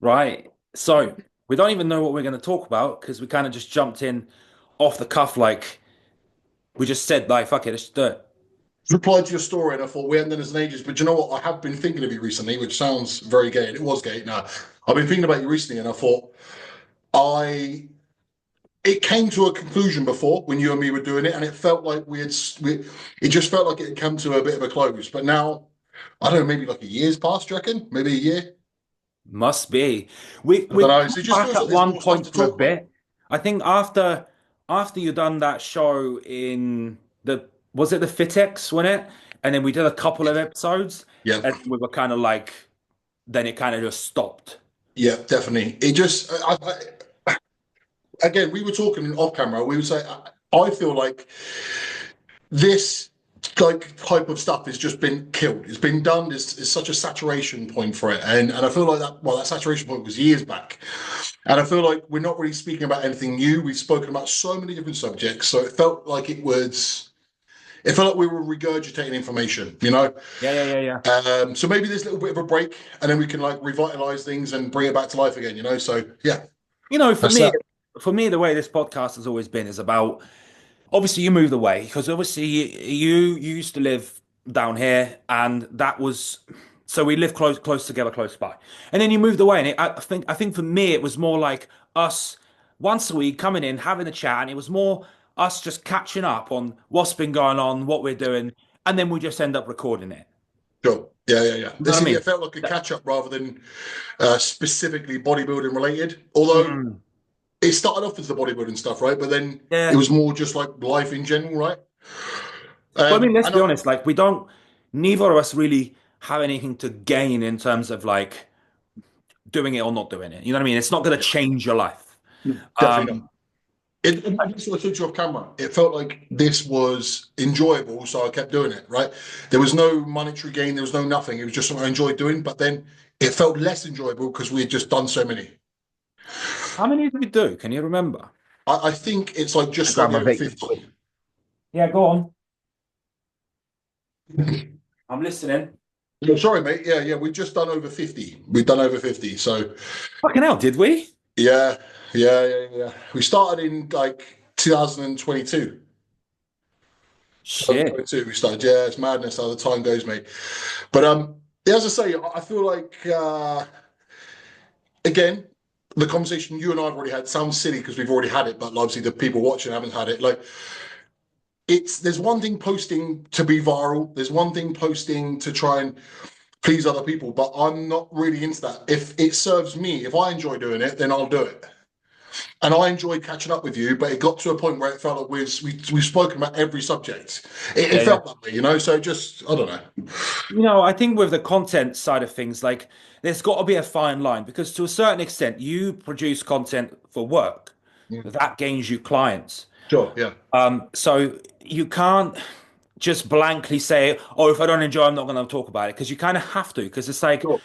Right. So we don't even know what we're going to talk about because we kind of just jumped in off the cuff, like we just said, like, fuck it, let's just do it. Replied to your story and I thought we hadn't done this in ages, but you know what? I have been thinking of you recently, which sounds very gay, and it was gay. No, I've been thinking about you recently, and I thought I it came to a conclusion before when you and me were doing it, and it felt like it just felt like it had come to a bit of a close. But now, I don't know, maybe like a year's passed, do you reckon? Maybe a year? Must be. We I don't we know. So it come just back feels at like there's one more stuff point to for a talk about. bit. I think after you done that show in the was it the Fitex, wasn't it? And then we did a couple of episodes, Yeah, and we were kind of like, then it kind of just stopped. yeah, definitely. It just, again, we were talking off camera. We would say, I feel like this like type of stuff has just been killed. It's been done. It's such a saturation point for it, and I feel like that. Well, that saturation point was years back, and I feel like we're not really speaking about anything new. We've spoken about so many different subjects, so it felt like it was. It felt like we were regurgitating information, you know. Yeah, yeah, yeah, yeah. So maybe there's a little bit of a break, and then we can like revitalize things and bring it back to life again, you know. So yeah, You know, that's that. for me, the way this podcast has always been is about obviously you moved away because obviously you used to live down here and that was so we lived close together close by and then you moved away and I think for me it was more like us once a week coming in having a chat and it was more us just catching up on what's been going on what we're doing and then we just end up recording it. Sure. Yeah, yeah, yeah. You know This what I yeah mean? felt like a catch up rather than specifically bodybuilding related. Although Mm, it started off as the bodybuilding stuff, right? But then it yeah, was more just like life in general, right? but I mean let's And be honest, like we don't neither of us really have anything to gain in terms of like doing it or not doing it. You know what I mean? It's not going to yeah, change your life. definitely not. Um, I just sort of took you off camera. It felt like this was enjoyable, so I kept doing it, right? There was no monetary gain, there was no nothing. It was just something I enjoyed doing, but then it felt less enjoyable because we had just done so many. how many did we do? Can you remember? I think it's like I just grab slightly my over vape. 50. Yeah, go on. I'm listening. No, sorry, mate. Yeah, yeah, we've just done over 50. We've done over 50. So Fucking hell, did we? yeah, yeah, yeah, yeah. We started in like 2022. Shit. 2022 we started. Yeah, it's madness how the time goes, mate. But yeah, as I say, I feel like again, the conversation you and I have already had sounds silly because we've already had it, but obviously the people watching haven't had it. Like it's there's one thing posting to be viral, there's one thing posting to try and please other people, but I'm not really into that. If it serves me, if I enjoy doing it, then I'll do it. And I enjoyed catching up with you, but it got to a point where it felt like we've spoken about every subject. It Yeah, yeah. felt that way, you know. So just I don't know. You know, I think with the content side of things, like there's got to be a fine line because to a certain extent, you produce content for work. Yeah. That gains you clients. Sure. Yeah. So you can't just blankly say, "Oh, if I don't enjoy, I'm not going to talk about it," because you kind of have to, because it's like, Sure.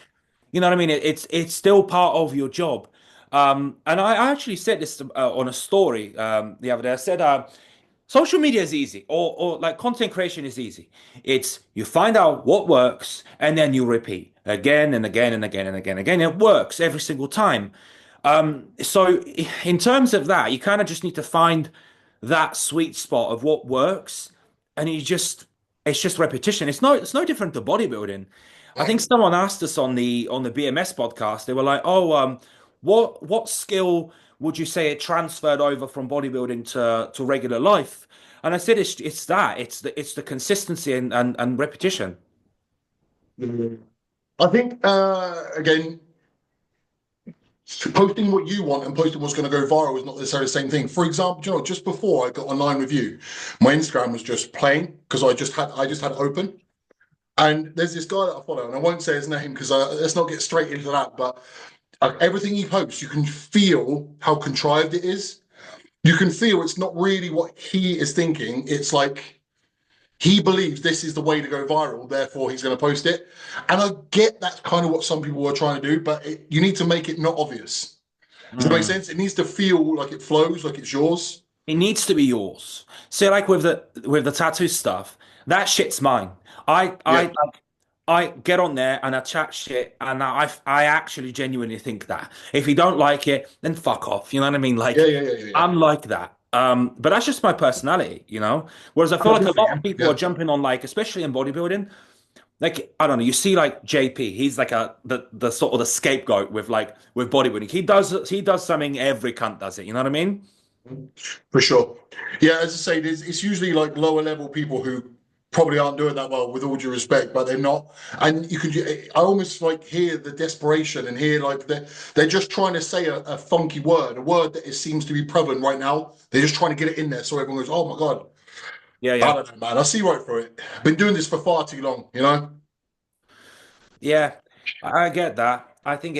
you know what I mean? It's still part of your job. And I actually said this on a story the other day. I said, social media is easy, or like content creation is easy. It's you find out what works, and then you repeat again and again and again and again and again. It works every single time. So in terms of that, you kind of just need to find that sweet spot of what works, and it's just repetition. It's no different to bodybuilding. I think someone asked us on the BMS podcast. They were like, "Oh, what skill would you say it transferred over from bodybuilding to regular life?" And I said, "It's that. It's the consistency and repetition." I think again, posting what you want and posting what's going to go viral is not necessarily the same thing. For example, you know, just before I got online with you, my Instagram was just playing because I just had it open. And there's this guy that I follow, and I won't say his name because let's not get straight into that. But everything he posts, you can feel how contrived it is. You can feel it's not really what he is thinking. It's like he believes this is the way to go viral, therefore he's going to post it. And I get that's kind of what some people are trying to do, but you need to make it not obvious. Does that make Mm. sense? It needs to feel like it flows, like it's yours. It needs to be yours. So like with the tattoo stuff, that shit's mine. I Yeah, like I get on there and I chat shit, and I actually genuinely think that if you don't like it, then fuck off. You know what I mean? Yeah, Like yeah, yeah, yeah, yeah. I'm like that. But that's just my personality, you know. Whereas I feel Oh, like good a for lot of you. people are Yeah. jumping on, like especially in bodybuilding. Like I don't know, you see like JP, he's like the sort of the scapegoat with bodybuilding. He does something, every cunt does it. You know what I mean? For sure. Yeah, as I say, it's usually like lower level people who probably aren't doing that well, with all due respect, but they're not. And you can, I almost like hear the desperation and hear like they're just trying to say a funky word, a word that seems to be prevalent right now. They're just trying to get it in there so everyone goes, "Oh my God." Yeah, I yeah. don't know, man. I see right through it. Been doing this for far too long, you know? Yeah, I get that. I think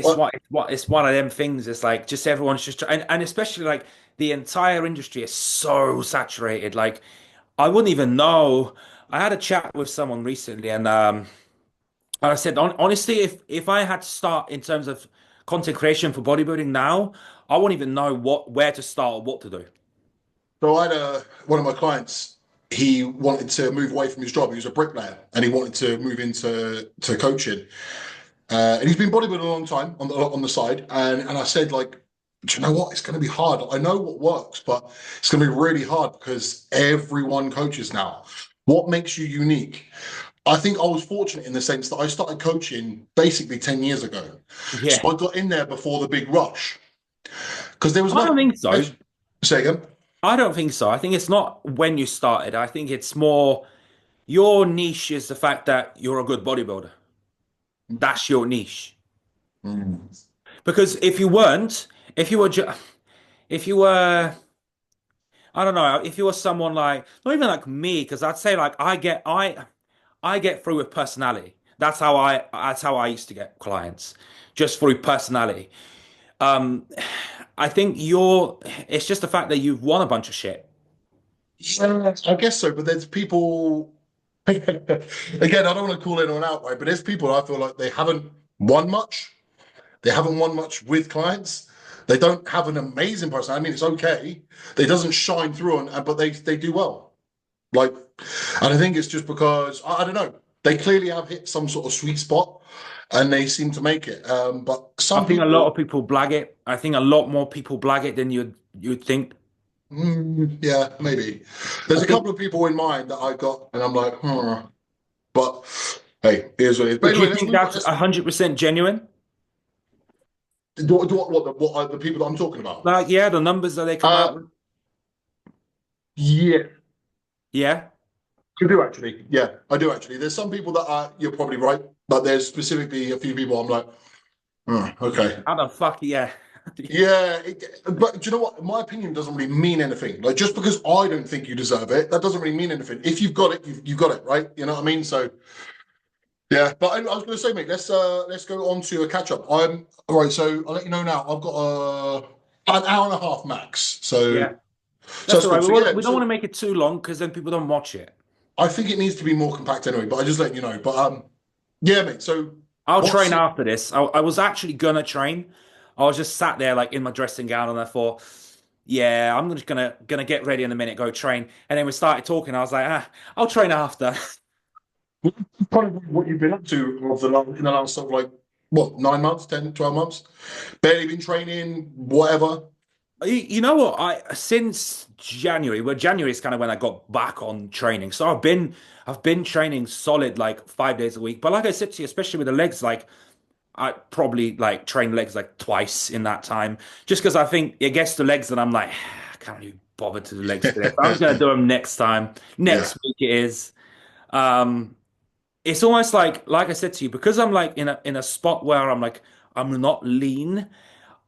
But it's one of them things. It's like just everyone's just and especially like the entire industry is so saturated. Like I wouldn't even know. I had a chat with someone recently, and I said honestly, if I had to start in terms of content creation for bodybuilding now, I wouldn't even know where to start or what to do. so I had one of my clients. He wanted to move away from his job. He was a bricklayer, and he wanted to move into coaching. And he's been bodybuilding a long time on the side. And I said, like, do you know what? It's going to be hard. I know what works, but it's going to be really hard because everyone coaches now. What makes you unique? I think I was fortunate in the sense that I started coaching basically 10 years ago. Yeah, So I got in there before the big rush because there was I don't nothing. think so. Say again. I don't think so. I think it's not when you started. I think it's more your niche is the fact that you're a good bodybuilder. That's your niche. Mm. Because if you weren't, if you were, if you were, I don't know, if you were someone like, not even like me, because I'd say like I get through with personality. That's how I used to get clients, just through personality. Um, I think it's just the fact that you've won a bunch of shit. Yeah, I guess so, but there's people. Again, I don't want to call anyone out, right? But there's people I feel like they haven't won much. They haven't won much with clients. They don't have an amazing person. I mean, it's okay. They doesn't shine through, but they do well. Like, and I think it's just because I don't know. They clearly have hit some sort of sweet spot, and they seem to make it. But I some think a lot people, of people blag it. I think a lot more people blag it than you'd think. yeah, maybe. I There's a think. couple of people in mind that I got, and I'm like, hmm. But hey, here's what it is. But But do you anyway, let's think move on. that's 100% genuine? What are the people that I'm talking about? Like, yeah, the numbers that they come Uh, out with. yeah, Yeah. I do actually. Yeah, I do actually. There's some people that are, you're probably right, but there's specifically a few people I'm like, oh, okay. How the fuck? Yeah. Yeah, but do you know what? My opinion doesn't really mean anything. Like, just because I don't think you deserve it, that doesn't really mean anything. If you've got it, you've got it, right? You know what I mean? So yeah, but I was going to say, mate, let's go on to a catch up. I'm all right. So I'll let you know now. I've got an hour and a half max. Yeah. So That's that's all right. good. So yeah, We don't want so to make it too long because then people don't watch it. I think it needs to be more compact anyway. But I just let you know. But yeah, mate. So I'll what's train after this. I was actually gonna train. I was just sat there like in my dressing gown and I thought, yeah, I'm just gonna get ready in a minute, go train. And then we started talking. I was like, I'll train after. probably what you've been up to in the last sort of like what 9 months, 10, 12 months? Barely been training, whatever. You know what? I since January, well, January is kind of when I got back on training. So I've been training solid like 5 days a week. But like I said to you, especially with the legs, like I probably like train legs like twice in that time, just because I think it gets the legs that I'm like, I can't really bother to do legs today. So I'm just gonna do them next time. Yeah, Next week it is. Um, it's almost like I said to you, because I'm like in a spot where I'm like I'm not lean.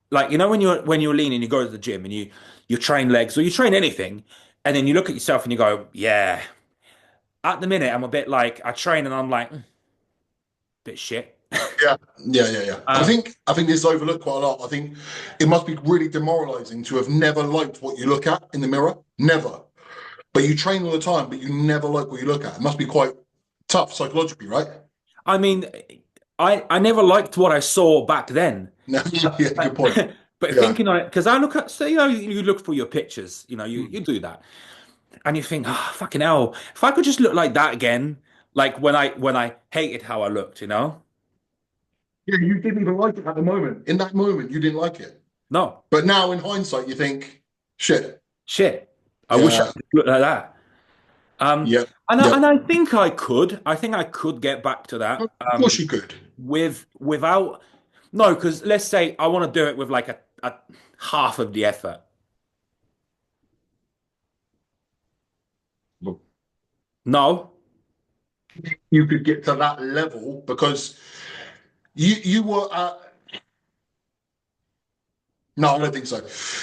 Like when you're lean and you go to the gym and you train legs or you train anything, and then you look at yourself and you go, yeah. At the minute, I'm a bit like I train and I'm like, bit shit. yeah, yeah. Um, I think this is overlooked quite a lot. I think it must be really demoralizing to have never liked what you look at in the mirror. Never. But you train all the time, but you never like what you look at. It must be quite tough psychologically, right? I mean, I never liked what I saw back then. No, yeah, good But, point. but Yeah. thinking on it, because I look at, so you look for your pictures, you do that, and you think, oh, fucking hell, if I could just look like that again, Like when I hated how I looked, you know? Yeah, you didn't even like it at the moment. In that moment, you didn't like it. No, But now in hindsight, you think, shit. shit. I wish I Yeah, could look like that. Um, yeah, and yeah. I think I could. I think I could get back to Of that. course you could. Without no, because let's say I want to do it with like a half of the effort. No. You could get to that level because you were at, no, I don't think so.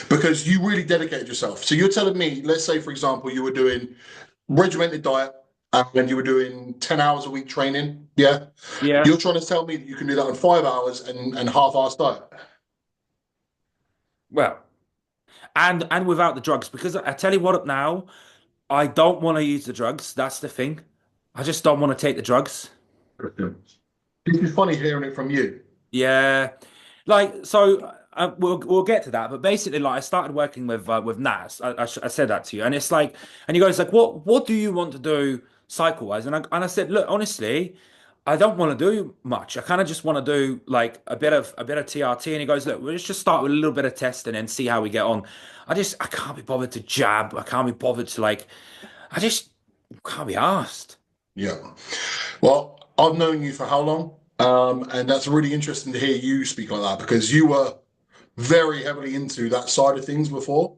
Because you really dedicated yourself. So you're telling me, let's say, for example, you were doing regimented diet and you were doing 10 hours a week training. Yeah. Yeah. You're trying to tell me that you can do that in 5 hours and half-hour diet. Well, and without the drugs, because I tell you what now, I don't want to use the drugs. That's the thing. I just don't want to take the drugs. This is funny hearing it from you. Yeah, like so. We'll get to that, but basically, like I started working with Nas. I said that to you, and it's like, and you guys like, what do you want to do cycle wise? And I said, look, honestly, I don't want to do much. I kind of just want to do like a bit of TRT. And he goes, look, let's just start with a little bit of testing and see how we get on. I can't be bothered to jab. I can't be bothered to like, I just can't be asked. Yeah. Well, I've known you for how long? And that's really interesting to hear you speak like that because you were very heavily into that side of things before.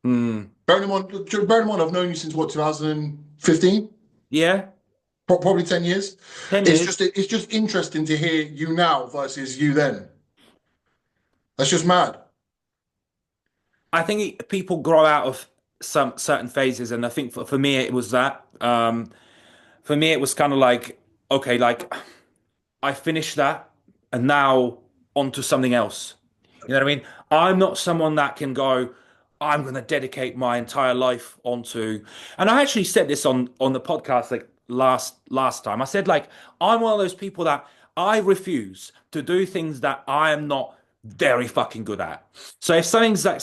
Hmm. Bearing in mind, I've known you since what, 2015? Yeah, Probably 10 years. 10 years. It's just interesting to hear you now versus you then. That's just mad. I think people grow out of some certain phases, and I think for me it was that. For me it was kind of like, okay, like I finished that, and now onto something else. You know what I mean? I'm not someone that can go, I'm going to dedicate my entire life onto. And I actually said this on the podcast like last time. I said like I'm one of those people that I refuse to do things that I am not very fucking good at. So if something's like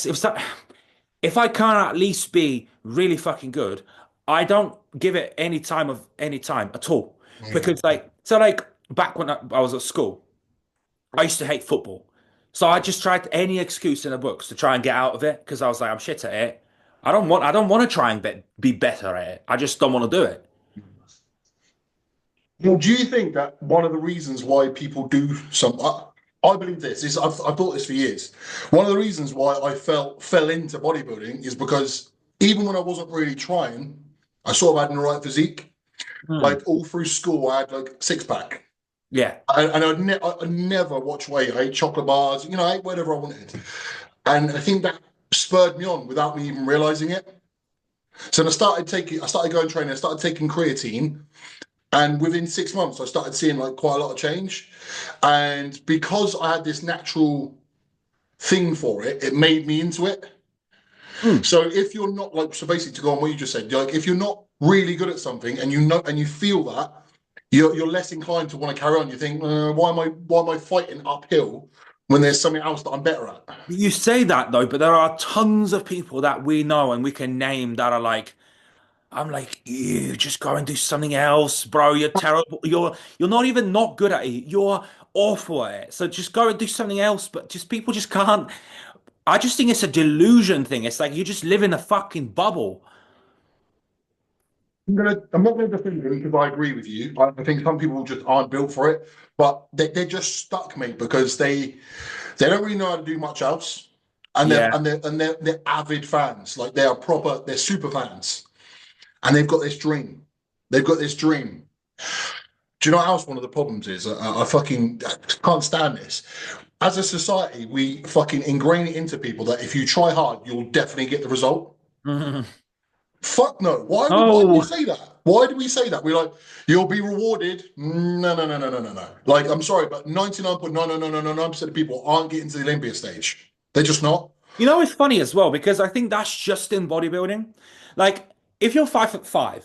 if I can't at least be really fucking good, I don't give it any time at all. Mm. Because like so like back when I was at school, I used to hate football. So I just tried any excuse in the books to try and get out of it because I was like, I'm shit at it. I don't want to try and be better at it. I just don't want to do it. Well, do you think that one of the reasons why people do some, I believe this is I've thought this for years. One of the reasons why I fell into bodybuilding is because even when I wasn't really trying, I sort of had the right physique. Hmm. Like all through school, I had like six pack, Yeah. and I'd never watch weight. I ate chocolate bars, you know, I ate whatever I wanted, and I think that spurred me on without me even realizing it. So then I started going training, I started taking creatine, and within 6 months, I started seeing like quite a lot of change. And because I had this natural thing for it, it made me into it. Hmm. So if you're not like, so basically to go on what you just said, like if you're not really good at something and you know and you feel that, you're less inclined to want to carry on. You think, why am I fighting uphill when there's something else that I'm better at? You say that though, but there are tons of people that we know and we can name that are like, I'm like, you just go and do something else, bro. You're terrible. You're not even not good at it. You're awful at it. So just go and do something else. But just people just can't. I just think it's a delusion thing. It's like you just live in a fucking bubble. I'm not gonna defend them because I agree with you. I think some people just aren't built for it, but they're just stuck, mate, because they don't really know how to do much else, and Yeah. they're avid fans. Like they're super fans, and they've got this dream. They've got this dream. Do you know what else one of the problems is? I can't stand this. As a society, we fucking ingrain it into people that if you try hard, you'll definitely get the result. Mhm. Fuck no. Why do we Oh, say that? Why do we say that? We're like, you'll be rewarded. No, no, no, no, no, no, no. Like, I'm sorry, but 99.99999% of people aren't getting to the Olympia stage. They're just not. you know, it's funny as well because I think that's just in bodybuilding. Like, if you're 5'5",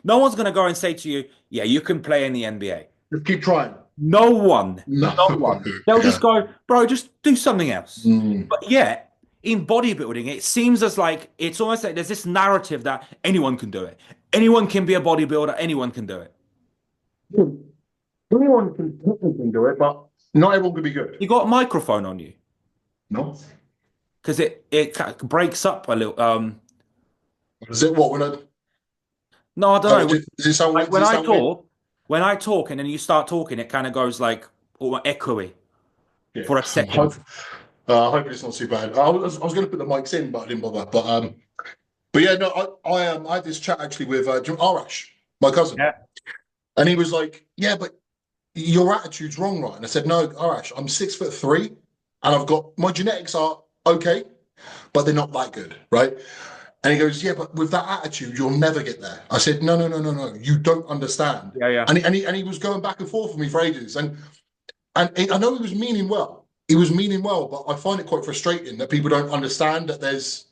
no one's gonna go and say to you, "Yeah, you can play in the NBA." Just keep trying. No one, No. no one. They'll Yeah. just go, "Bro, just do something else." Mm. But yet, in bodybuilding, it seems as like it's almost like there's this narrative that anyone can do it. Anyone can be a bodybuilder. Anyone can do it. Anyone can technically do it, but not everyone can be good. You got a microphone on you No. because it breaks up a little. Is it what when I No, I don't oh, know. does it sound Like weird? Does it sound weird? when I talk and then you start talking, it kind of goes like all echoey Yeah. for a second. Hopefully it's not too bad. I was going to put the mics in, but I didn't bother. But yeah, no, I had this chat actually with Arash, my cousin, Yeah. and he was like, "Yeah, but your attitude's wrong, right?" And I said, "No, Arash, I'm 6'3", and I've got my genetics are okay, but they're not that good, right?" And he goes, "Yeah, but with that attitude, you'll never get there." I said, "No, no, no, no, no. You don't understand." Yeah, yeah. And he was going back and forth with me for ages, and I know he was meaning well. He was meaning well, but I find it quite frustrating that people don't understand that there's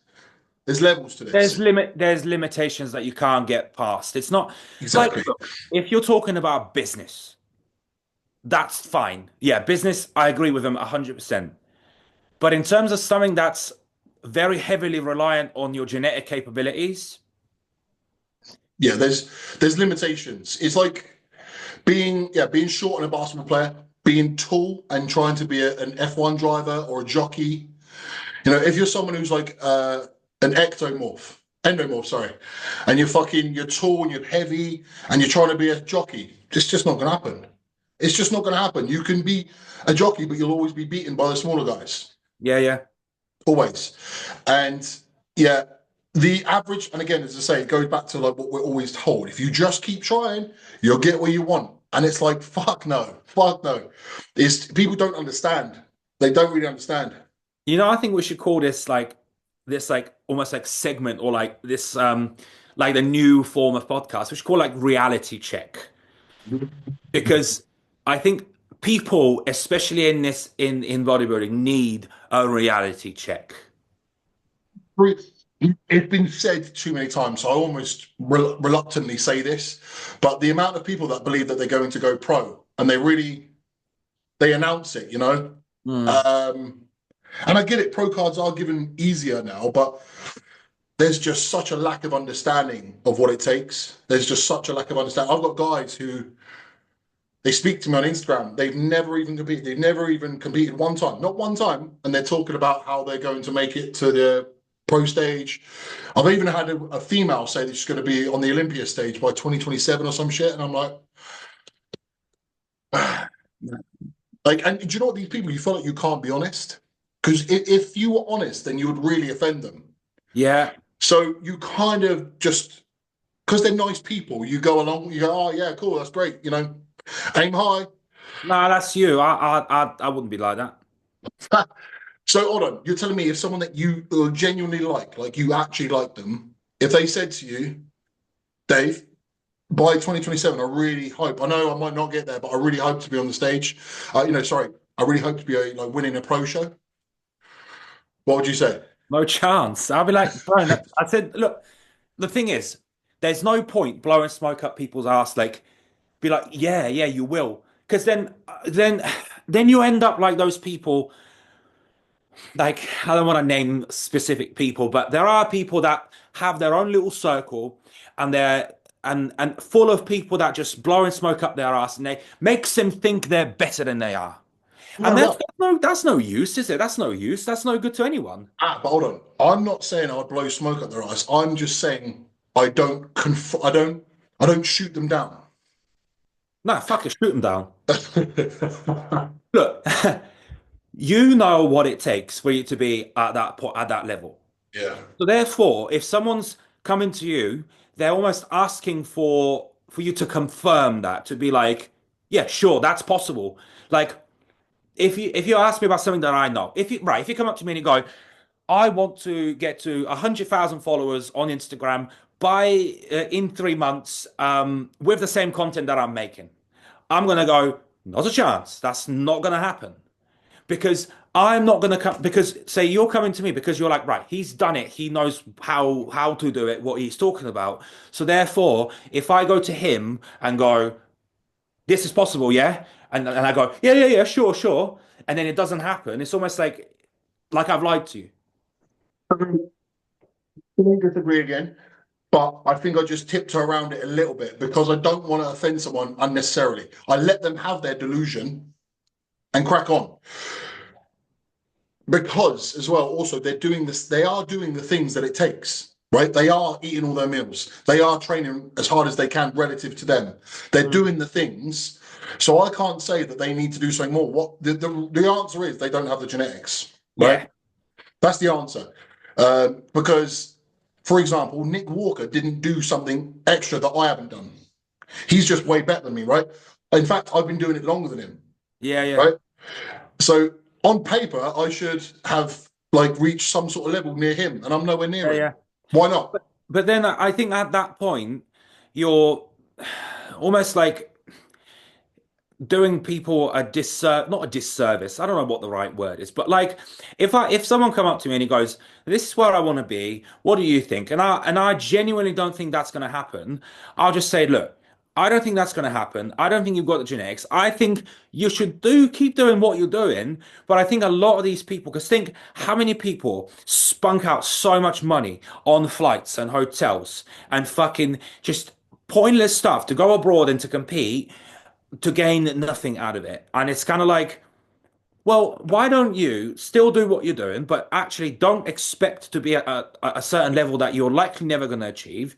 levels to this. There's limitations that you can't get past. It's not like, Exactly. look, if you're talking about business, that's fine. Yeah, business, I agree with them 100%. But in terms of something that's very heavily reliant on your genetic capabilities, Yeah, there's limitations. It's like being short and a basketball player, being tall and trying to be an F1 driver or a jockey. You know, if you're someone who's like an endomorph, sorry, and you're tall and you're heavy and you're trying to be a jockey, it's just not going to happen. It's just not going to happen. You can be a jockey, but you'll always be beaten by the smaller guys, yeah, yeah. always. And yeah, the average, and again, as I say, it goes back to like what we're always told: if you just keep trying, you'll get what you want. And it's like, fuck no, fuck no. It's people don't understand. They don't really understand. I think we should call this like almost like segment or like this like the new form of podcast, we should call like reality check. Because I think people, especially in in bodybuilding, need a reality check. It's been said too many times, so I almost reluctantly say this, but the amount of people that believe that they're going to go pro and they announce it, you know. Mm. Um, and I get it, pro cards are given easier now, but there's just such a lack of understanding of what it takes. There's just such a lack of understanding. I've got guys who they speak to me on Instagram. They've never even competed. They've never even competed one time, not one time. And they're talking about how they're going to make it to the pro stage. I've even had a female say that she's going to be on the Olympia stage by 2027 or some shit. And I'm like, and do you know what? These people, you feel like you can't be honest. Because if you were honest, then you would really offend them. Yeah. So you kind of just, because they're nice people, you go along, you go, oh, yeah, cool, that's great. You know, aim high. No, that's you. I wouldn't be like that. So hold on, you're telling me if someone that you genuinely like you actually like them, if they said to you, Dave, by 2027, I really hope, I know I might not get there, but I really hope to be on the stage. Sorry, I really hope to be like winning a pro show. What would you say? No chance. I'll be like, bro, I said, look, the thing is, there's no point blowing smoke up people's ass. Like, be like, yeah, yeah, you will. Because then you end up like those people. Like, I don't want to name specific people, but there are people that have their own little circle, and they're and full of people that just blowing smoke up their ass, and they makes them think they're better than they are. And No, no. that's no use, is it? That's no use. That's no good to anyone. But hold on. I'm not saying I'd blow smoke up their eyes. I'm just saying I don't shoot them down. No, fuck it, shoot them down. Look, you know what it takes for you to be at that point, at that level. Yeah. So therefore, if someone's coming to you, they're almost asking for you to confirm that, to be like, yeah, sure, that's possible. Like if you ask me about something that I know, if you come up to me and you go, I want to get to 100,000 followers on Instagram by in 3 months with the same content that I'm making, I'm gonna go, not a chance. That's not gonna happen because I'm not going to come because say you're coming to me because you're like, right, he's done it. He knows how to do it, what he's talking about. So therefore, if I go to him and go, this is possible, yeah? And I go, yeah, yeah, yeah, sure, sure. And then it doesn't happen. It's almost like I've lied to you. Can we disagree again? But I think I just tiptoe around it a little bit because I don't want to offend someone unnecessarily. I let them have their delusion and crack on. Because as well, also they're doing this, they are doing the things that it takes, right? They are eating all their meals, they are training as hard as they can relative to them. They're Mm. doing the things. So I can't say that they need to do something more. What the answer is they don't have the genetics, right? Yeah, That's the answer. Because, for example, Nick Walker didn't do something extra that I haven't done. He's just way better than me, right? In fact, I've been doing it longer than him, yeah, yeah, right? So on paper, I should have like reached some sort of level near him, and I'm nowhere near yeah, him. yeah. Why not? But then I think at that point, you're almost like doing people a disservice, not a disservice. I don't know what the right word is, but like if someone come up to me and he goes, "This is where I want to be. What do you think?" and I genuinely don't think that's going to happen. I'll just say, "Look, I don't think that's going to happen. I don't think you've got the genetics. I think you should do keep doing what you're doing." But I think a lot of these people, because think how many people spunk out so much money on flights and hotels and fucking just pointless stuff to go abroad and to compete to gain nothing out of it. And it's kind of like, well, why don't you still do what you're doing, but actually don't expect to be at a certain level that you're likely never going to achieve.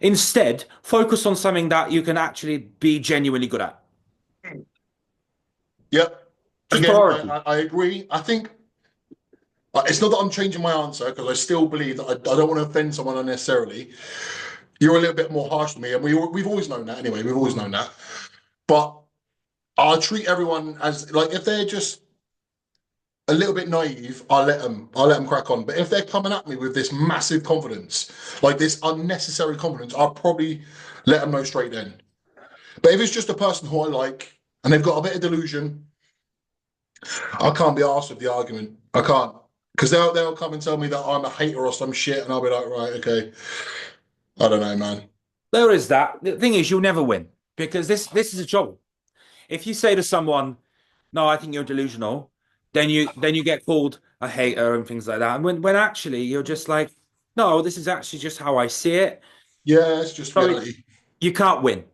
Instead, focus on something that you can actually be genuinely good at. Yep. Just Again, priority. I agree. I think it's not that I'm changing my answer because I still believe that I don't want to offend someone unnecessarily. You're a little bit more harsh than me, and we've always known that anyway. We've always known that. But I treat everyone as like if they're just a little bit naive, I'll let them crack on. But if they're coming at me with this massive confidence, like this unnecessary confidence, I'll probably let them know straight then. But if it's just a person who I like and they've got a bit of delusion, I can't be asked with the argument. I can't. Because they'll come and tell me that I'm a hater or some shit, and I'll be like, right, okay. I don't know, man. There is that. The thing is, you'll never win because this is a job. If you say to someone, "No, I think you're delusional," then you get called a hater and things like that. And when actually you're just like, "No, this is actually just how I see it." Yeah, it's just So reality. you can't win.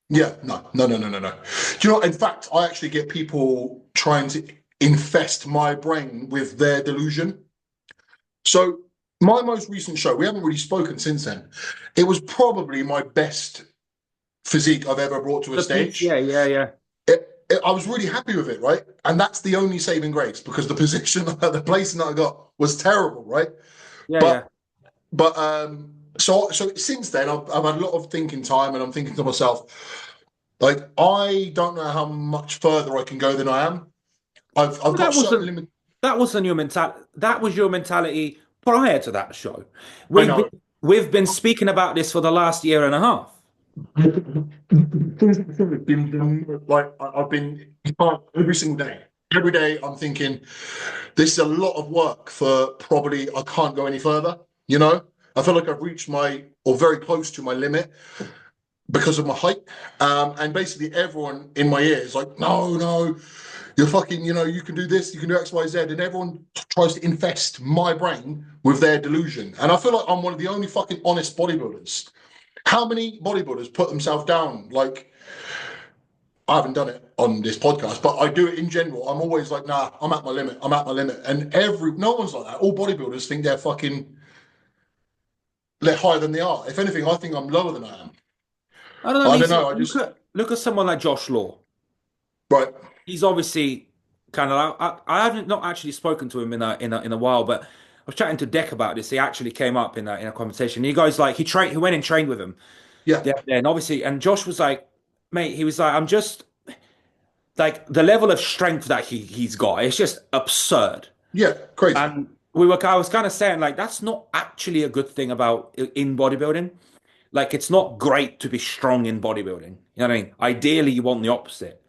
Yeah, no, no, no, no, no, no. Do you know what? In fact, I actually get people trying to infest my brain with their delusion. So my most recent show, we haven't really spoken since then. It was probably my best physique I've ever brought to a The peak, stage. yeah, yeah, yeah, I was really happy with it, right? And that's the only saving grace because the position, the placing that I got was terrible, right? yeah, yeah. But so since then I've had a lot of thinking time, and I'm thinking to myself, like I don't know how much further I can go than I am. I've But got that certain wasn't limit. that wasn't your mentality. That was your mentality prior to that show. I We've been know. we've been speaking about this for the last year and a half. Like I've been every single day. Every day I'm thinking this is a lot of work for probably I can't go any further. You know, I feel like I've reached my or very close to my limit because of my height. And basically everyone in my ear is like, no, no, you're fucking, you can do this, you can do X, Y, Z. And everyone tries to infest my brain with their delusion. And I feel like I'm one of the only fucking honest bodybuilders. How many bodybuilders put themselves down? Like, I haven't done it on this podcast, but I do it in general. I'm always like, nah, I'm at my limit. I'm at my limit. And no one's like that. All bodybuilders think they're higher than they are. If anything, I think I'm lower than I am. I don't know. I I mean, don't know. I look just, at look at someone like Josh Law. right. He's obviously kind of. I haven't not actually spoken to him in a while, but I was chatting to Deck about this. He actually came up in a conversation. He goes like he went and trained with him. Yeah. Yeah, and obviously, and Josh was like, mate, he was like, I'm just like the level of strength that he's got. It's just absurd. Yeah. Crazy. And I was kind of saying like that's not actually a good thing about in bodybuilding. Like it's not great to be strong in bodybuilding. You know what I mean? Ideally, you want the opposite.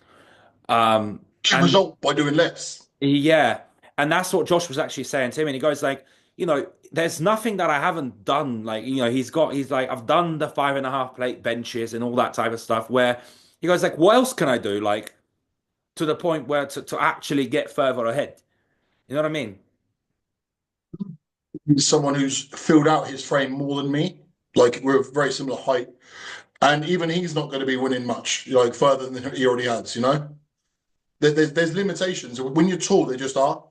Um, Get and result by doing less. yeah, and that's what Josh was actually saying to him. And he goes like, there's nothing that I haven't done. Like, he's like, I've done the 5.5 plate benches and all that type of stuff. Where he goes like, what else can I do? Like to the point where to actually get further ahead. You know what I mean? He's someone who's filled out his frame more than me. Like we're of very similar height, and even he's not going to be winning much, like further than he already has. You know, there's limitations. When you're tall, they just are.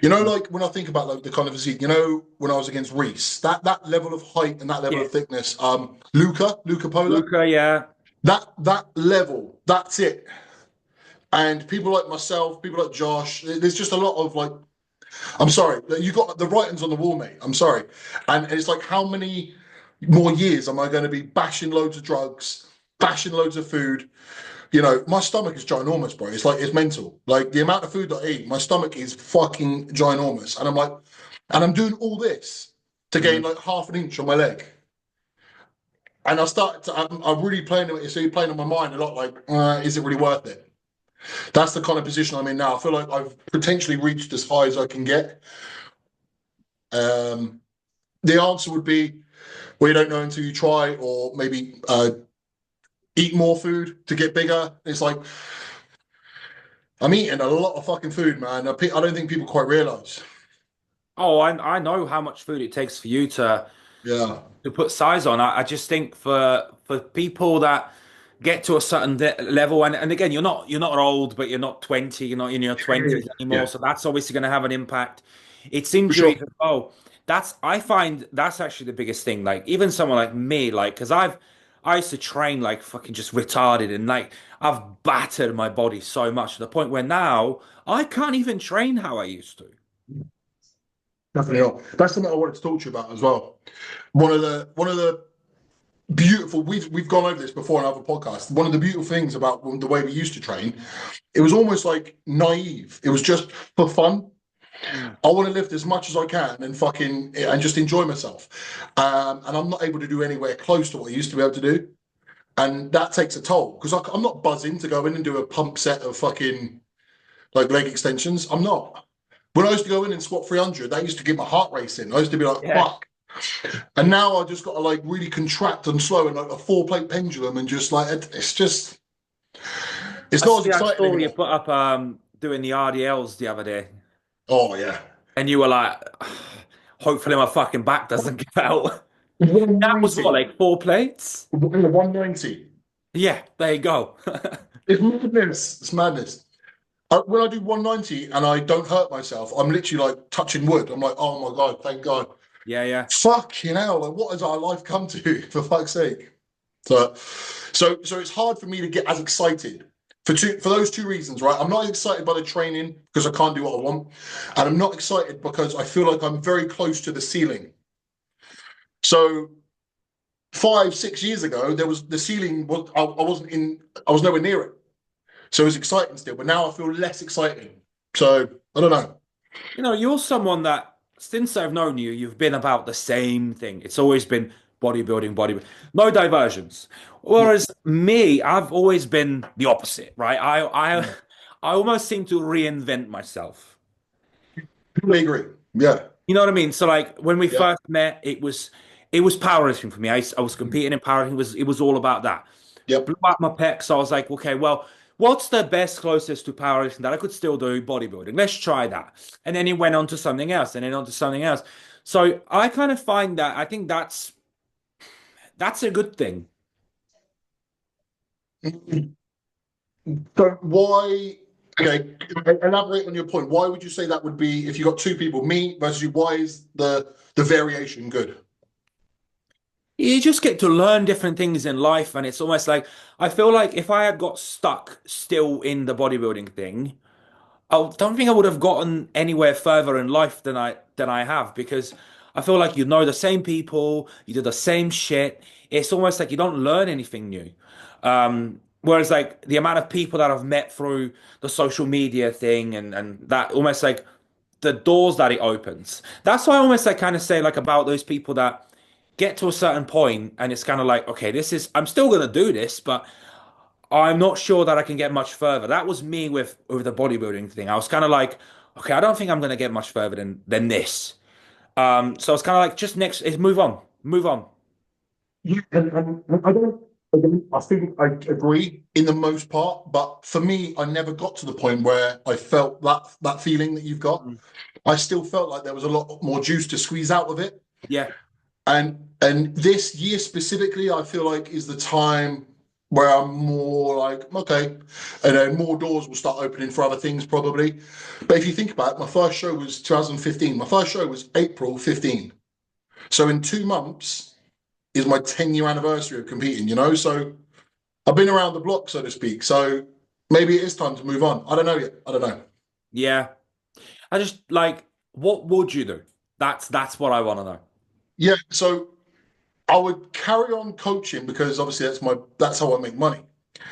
You know, like when I think about like the kind of physique, you know, when I was against Reese, that level of height and that level Yeah. of thickness, Luca Pola, Luca, yeah. that level, that's it. And people like myself, people like Josh, there's just a lot of like, I'm sorry, you got the writings on the wall, mate. I'm sorry. And it's like, how many more years am I going to be bashing loads of drugs, bashing loads of food? You know, my stomach is ginormous, bro. It's like, it's mental. Like the amount of food that I eat, my stomach is fucking ginormous. And I'm like, and I'm doing all this to gain Mm. like half an inch on my leg. And I started to, I'm really playing it, so you're playing on my mind a lot like, is it really worth it? That's the kind of position I'm in now. I feel like I've potentially reached as high as I can get. Um, the answer would be, well, you don't know until you try, or maybe eat more food to get bigger. It's like, I'm eating a lot of fucking food, man. I don't think people quite realize. Oh, I know how much food it takes for you Yeah. to put size on. I just think for people that get to a certain level, and again, you're not old, but you're not 20, you're not in your 20s anymore. Yeah, So that's obviously going to have an impact. It's for sure. injuries as well. I find that's actually the biggest thing. Like even someone like me, like because I used to train like fucking just retarded, and like I've battered my body so much to the point where now I can't even train how I used to. Definitely not. That's something I wanted to talk to you about as well. One of the beautiful, we've gone over this before in other podcasts. One of the beautiful things about the way we used to train, it was almost like naive. It was just for fun. Mm. I want to lift as much as I can and fucking and just enjoy myself. And I'm not able to do anywhere close to what I used to be able to do. And that takes a toll because I'm not buzzing to go in and do a pump set of fucking like leg extensions. I'm not. When I used to go in and squat 300, that used to get my heart racing. I used to be like, Yeah. fuck. And now I just got to like really contract and slow and like a 4 plate pendulum and just like, it's just, it's I not as see that exciting story you anymore. put up doing the RDLs the other day, Oh, yeah. and you were like, hopefully my fucking back doesn't give out. That was what, 190. like 4 plates? 190. Yeah, there you go. It's madness. It's madness. When I do 190 and I don't hurt myself, I'm literally like touching wood. I'm like, oh my God, thank God. Yeah, yeah. Fucking hell, like what has our life come to, for fuck's sake? So it's hard for me to get as excited for those two reasons, right? I'm not excited by the training because I can't do what I want, and I'm not excited because I feel like I'm very close to the ceiling. So 5, 6 years ago, there was the ceiling was I wasn't in, I was nowhere near it. So it was exciting still, but now I feel less exciting. So I don't know. You're someone that since I've known you, you've been about the same thing. It's always been bodybuilding, bodybuilding, no diversions. Yeah, Whereas me, I've always been the opposite, right? I almost seem to reinvent myself. completely agree. Yeah, You know what I mean? So like when we yeah, first met, it was powerlifting for me. I was competing in powerlifting. It was all about that. yep. Blew out my pecs. So I was like, okay, well, what's the best closest to powerlifting that I could still do bodybuilding? Let's try that. And then it went on to something else, and then on to something else. So I kind of find that I think that's a good thing. So why? Okay, elaborate on your point. Why would you say that would be if you got two people, me versus you? Why is the variation good? You just get to learn different things in life, and it's almost like I feel like if I had got stuck still in the bodybuilding thing. I don't think I would have gotten anywhere further in life than I have because I feel like you know the same people, you do the same shit. It's almost like you don't learn anything new. Whereas like the amount of people that I've met through the social media thing and that almost like the doors that it opens. That's why I almost like kind of say like about those people that get to a certain point and it's kind of like, okay, I'm still gonna do this, but I'm not sure that I can get much further. That was me with the bodybuilding thing. I was kind of like, okay, I don't think I'm going to get much further than this. So it's kind of like just next is move on, move on. Yeah, and I don't. I think I agree in the most part, but for me, I never got to the point where I felt that feeling that you've got. Mm. I still felt like there was a lot more juice to squeeze out of it. Yeah. And this year specifically, I feel like is the time where I'm more like, okay, and then more doors will start opening for other things probably. But if you think about it, my first show was 2015. My first show was April 15. So in 2 months is my 10-year anniversary of competing, you know? So I've been around the block, so to speak. So maybe it is time to move on. I don't know yet. I don't know. Yeah. I just like, what would you do? That's what I want to know. Yeah, so I would carry on coaching because obviously that's how I make money.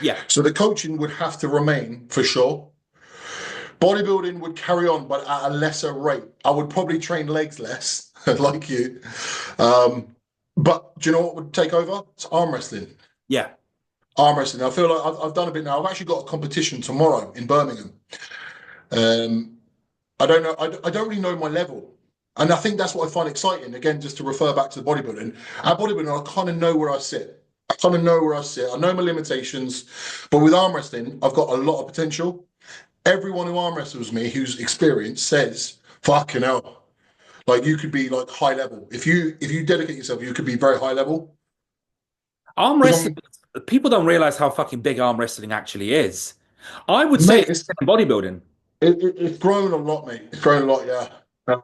Yeah. So the coaching would have to remain for sure. Bodybuilding would carry on, but at a lesser rate. I would probably train legs less, like you. Um, but do you know what would take over? It's arm wrestling. Yeah. Arm wrestling. I feel like I've done a bit now. I've actually got a competition tomorrow in Birmingham. Um, I don't know. I don't really know my level. And I think that's what I find exciting. Again, just to refer back to the bodybuilding. At bodybuilding, I kind of know where I sit. I kind of know where I sit. I know my limitations. But with arm wrestling, I've got a lot of potential. Everyone who arm wrestles me who's experienced says, fucking hell. Like you could be like high level. If you dedicate yourself, you could be very high level. Arm Because wrestling, people don't realize how fucking big arm wrestling actually is. I would say mate, it's bodybuilding. it's grown a lot, mate. It's grown a lot, yeah.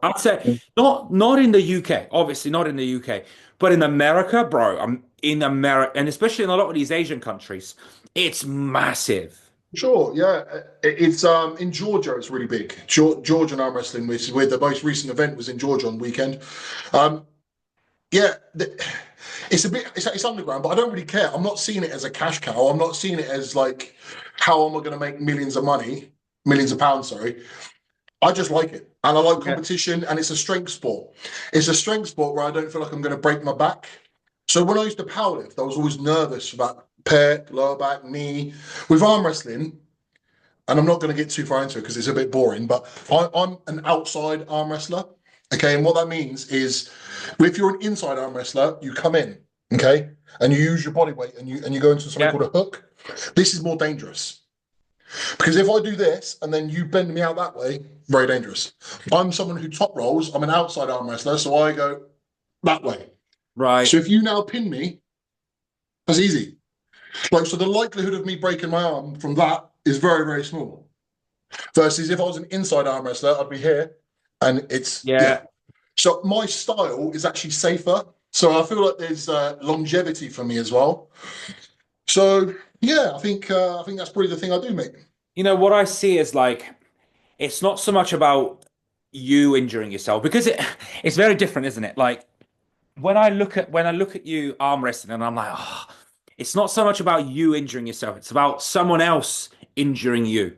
I'd say not in the UK, obviously not in the UK, but in America, bro. I'm in America, and especially in a lot of these Asian countries, it's massive. Sure, yeah. It's in Georgia. It's really big. Georgian arm wrestling, which is where the most recent event was in Georgia on the weekend. Um, yeah, it's a bit it's underground, but I don't really care. I'm not seeing it as a cash cow. I'm not seeing it as like how am I going to make millions of money, millions of pounds, sorry. I just like it. And I like Yeah. competition and it's a strength sport. It's a strength sport where I don't feel like I'm going to break my back. So when I used to powerlift, I was always nervous about pec, lower back, knee. With arm wrestling, and I'm not going to get too far into it because it's a bit boring, but I'm an outside arm wrestler. Okay. And what that means is if you're an inside arm wrestler, you come in, okay, and you use your body weight and you go into something Yeah. called a hook. This is more dangerous. Because if I do this and then you bend me out that way, very dangerous. I'm someone who top rolls. I'm an outside arm wrestler, so I go that way. So Right. if you now pin me, that's easy. Like so, the likelihood of me breaking my arm from that is very very small. Versus if I was an inside arm wrestler, I'd be here, and it's yeah. Yeah. So my style is actually safer. So I feel like there's longevity for me as well. So yeah, I think that's probably the thing I do, mate. You know what I see is like it's not so much about you injuring yourself because it's very different, isn't it? Like when I look at you arm wrestling and I'm like, oh, it's not so much about you injuring yourself, it's about someone else injuring you.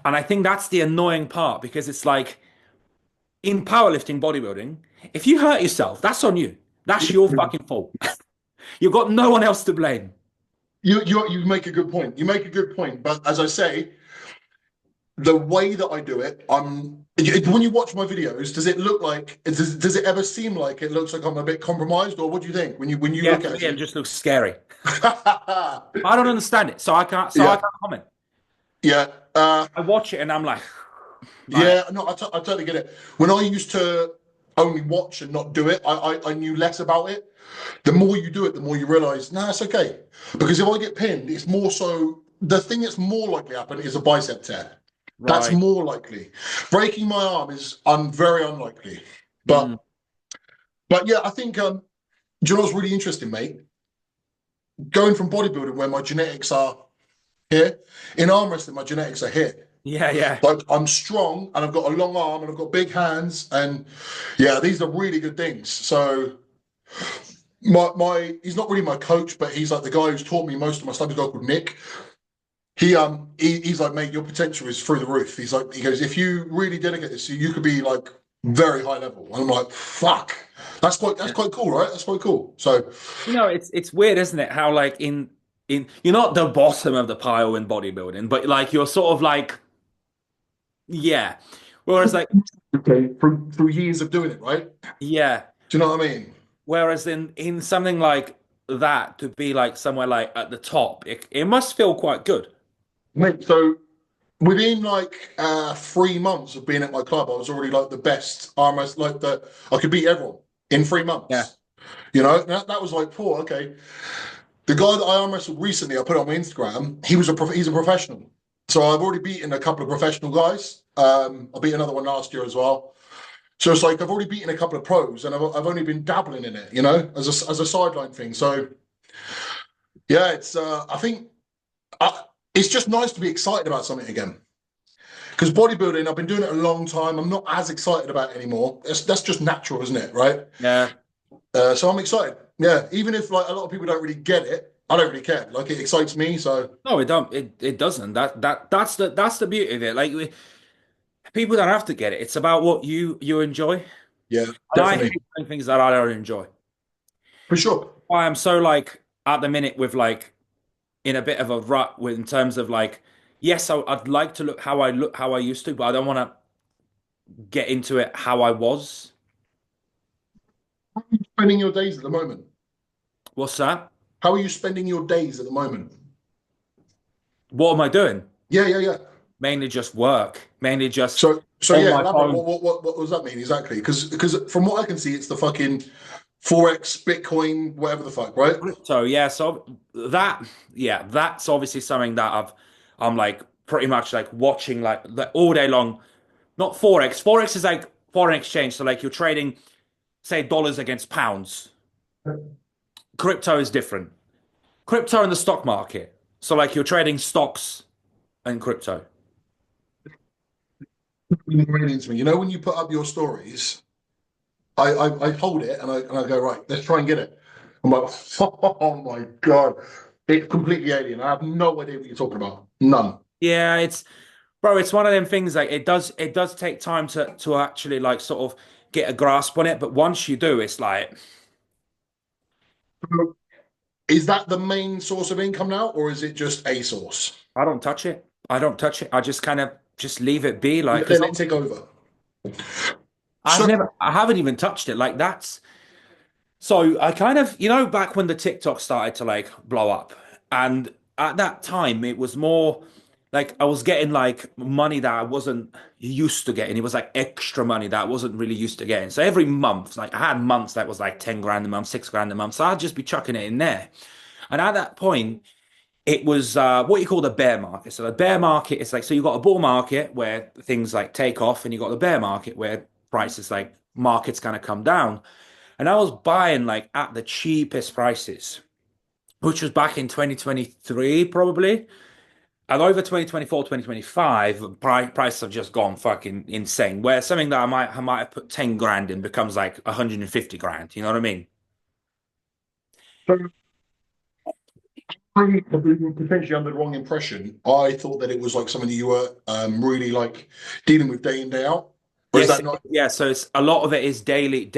And I think that's the annoying part because it's like in powerlifting, bodybuilding, if you hurt yourself, that's on you. That's your fucking fault. You've got no one else to blame. You make a good point. You make a good point. But as I say, the way that I do it, when you watch my videos, does it look like does it ever seem like it looks like I'm a bit compromised, or what do you think when you Yeah, look to at me, it it? just looks scary. I don't understand it, so I can't. So I Yeah, can't comment. yeah, I watch it and I'm like, yeah. No, I totally get it. When I used to only watch and not do it, I knew less about it. The more you do it, the more you realize, nah, it's okay. Because if I get pinned, it's more so the thing that's more likely to happen is a bicep tear. That's right. more likely. Breaking my arm is very unlikely. Mm. But but yeah, I think do you know what's really interesting, mate? Going from bodybuilding where my genetics are here, in arm wrestling, my genetics are here. Yeah, yeah, Like I'm strong and I've got a long arm and I've got big hands and yeah, these are really good things. So my he's not really my coach, but he's like the guy who's taught me most of my stuff. He's a guy called Nick. He's like, mate, your potential is through the roof. He goes, if you really dedicate this, you could be like very high level. And I'm like, fuck. That's yeah. quite cool, right? That's quite cool. So You know, it's weird, isn't it? How like in you're not the bottom of the pile in bodybuilding, but like you're sort of like yeah. Whereas like okay, through years of doing it, right? yeah. Do you know what I mean? Whereas in something like that to be like somewhere like at the top, it must feel quite good. Mate, so within like 3 months of being at my club, I was already like the best arm wrestler, like the I could beat everyone in three Yeah. months. You know, that was like, poor, okay. The guy that I arm wrestled recently, I put it on my Instagram. He's a professional. So I've already beaten a couple of professional guys. I beat another one last year as well. So it's like I've already beaten a couple of pros, and I've only been dabbling in it, you know, as a sideline thing. So yeah, it's I think it's just nice to be excited about something again. Because bodybuilding, I've been doing it a long time. I'm not as excited about it anymore. That's just natural, isn't it? Right? Yeah. So I'm excited. Yeah, even if like a lot of people don't really get it, I don't really care. Like it excites me. So No, it don't. It doesn't. That's the beauty of it. Like people don't have to get it. It's about what you enjoy. yeah, And I hate definitely doing things that I don't enjoy. for sure. Why I'm so like at the minute with like in a bit of a rut with in terms of like, yes, I'd like to look how I used to, but I don't want to get into it how I was. Spending your days at the moment. What's that? How are you spending your days at the moment? What am I doing? Yeah, yeah, yeah. Mainly just work. Mainly just So on yeah, my elaborate. phone. What does that mean exactly? Because from what I can see, it's the fucking Forex, Bitcoin, whatever the fuck, right? So yeah, so that yeah, that's obviously something that I'm like pretty much like watching like all day long. Not Forex. Forex is like foreign exchange. So like you're trading, say, dollars against pounds. Crypto is different. Crypto in the stock market. So like you're trading stocks and crypto. Really into me. You know, when you put up your stories, I hold it and I go, right, let's try and get it. I'm like, oh my God. It's completely alien. I have no idea what you're talking about. None. Yeah, it's bro, it's one of them things like it does take time to actually like sort of get a grasp on it, but once you do, it's like Is that the main source of income now, or is it just a source? I don't touch it. I don't touch it. I just kind of just leave it be like because Let it take over. I've So, never I haven't even touched it. Like that's so I kind of, back when the TikTok started to like blow up, and at that time it was more like I was getting like money that I wasn't used to getting. It was like extra money that I wasn't really used to getting. So every month, like I had months that was like 10 grand a month, 6 grand a month. So I'd just be chucking it in there. And at that point, it was what you call the bear market. So the bear market is like, so you've got a bull market where things like take off, and you've got the bear market where prices like markets kind of come down. And I was buying like at the cheapest prices, which was back in 2023, probably. And over 2024, 2025, prices have just gone fucking insane. Where something that I might have put 10 grand in becomes like 150 grand. You know what I mean? I'm potentially under the wrong impression. I thought that it was like something that you were really like dealing with day in, day out. Or is Yes, that not? yeah. So it's a lot of it is daily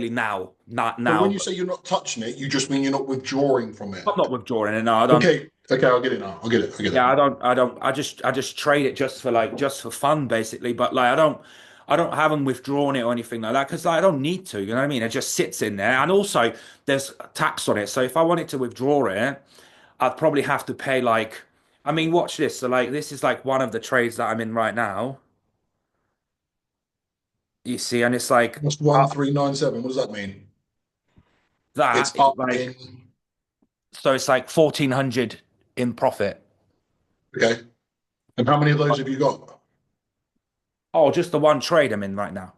now, not So when now. you say you're not touching it, you just mean you're not withdrawing from it. I'm not withdrawing it. No, I don't. Okay, okay, I'll get it now. I'll get it. I get it. Yeah, I don't. I just trade it just for fun, basically. But like, I don't have them withdrawn it or anything like that because like, I don't need to. You know what I mean? It just sits in there, and also there's tax on it. So if I wanted to withdraw it, I'd probably have to pay like. I mean, watch this. So like, this is like one of the trades that I'm in right now. You see, and it's like That's 1397. What does that mean? that It's is up like in. so it's like 1,400 in profit. Okay. And how many of those have you got? Oh, just the one trade I'm in right now.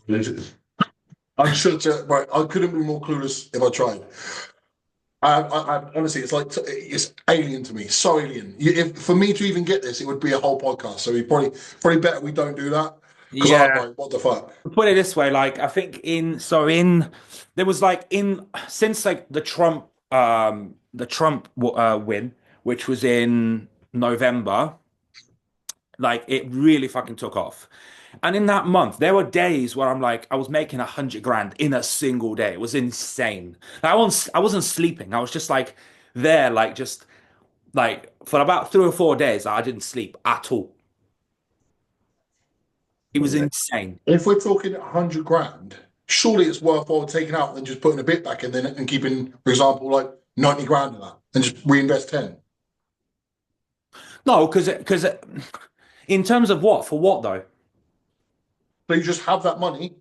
I'm sure to, right. I couldn't be more clueless if I tried. Honestly, it's like it's alien to me, so alien. If for me to even get this, it would be a whole podcast. So we probably better we don't do that because I'm Yeah. like, what the fuck? Put it this way, like I think there was like in since like the Trump win, which was in November, like it really fucking took off. And in that month, there were days where I'm like, I was making 100 grand in a single day. It was insane. I wasn't sleeping. I was just like there, like just like for about 3 or 4 days, I didn't sleep at all. It was insane. If we're talking 100 grand, surely it's worthwhile taking out than just putting a bit back in then and keeping, for example, like 90 grand in that and just reinvest 10. No, because in terms of what? For what though? So you just have that money.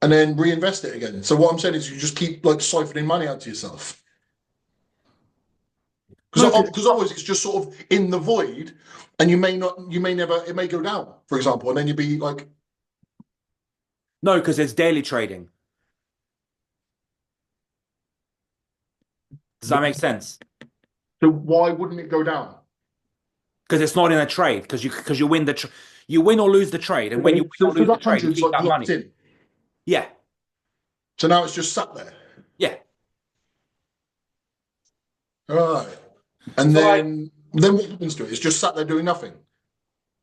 and then reinvest it again. So what I'm saying is you just keep like siphoning money out to yourself. No, Because otherwise it's just sort of in the void, and you may never, it may go down, for example, and then you'd be like, no, because it's daily trading. Does that make sense? so why wouldn't it go down? Because it's not in a trade. Because you win you win or lose the trade, and when you Okay, win so or lose the that trade, you hundred's keep like that locked money. in. Yeah, So now it's just sat there. yeah. Right. And So like, then what happens to it? It's just sat there doing nothing.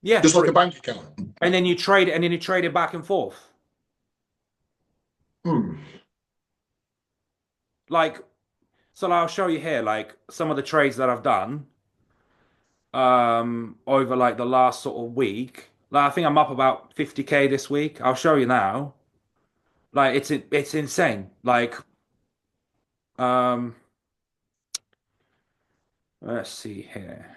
yeah, Just like a bank account. and then you trade it back and forth. Hmm. Like, so I'll show you here, like some of the trades that I've done over like the last sort of week. Like I think I'm up about 50K this week. I'll show you now. Like it's insane. Like um let's see here.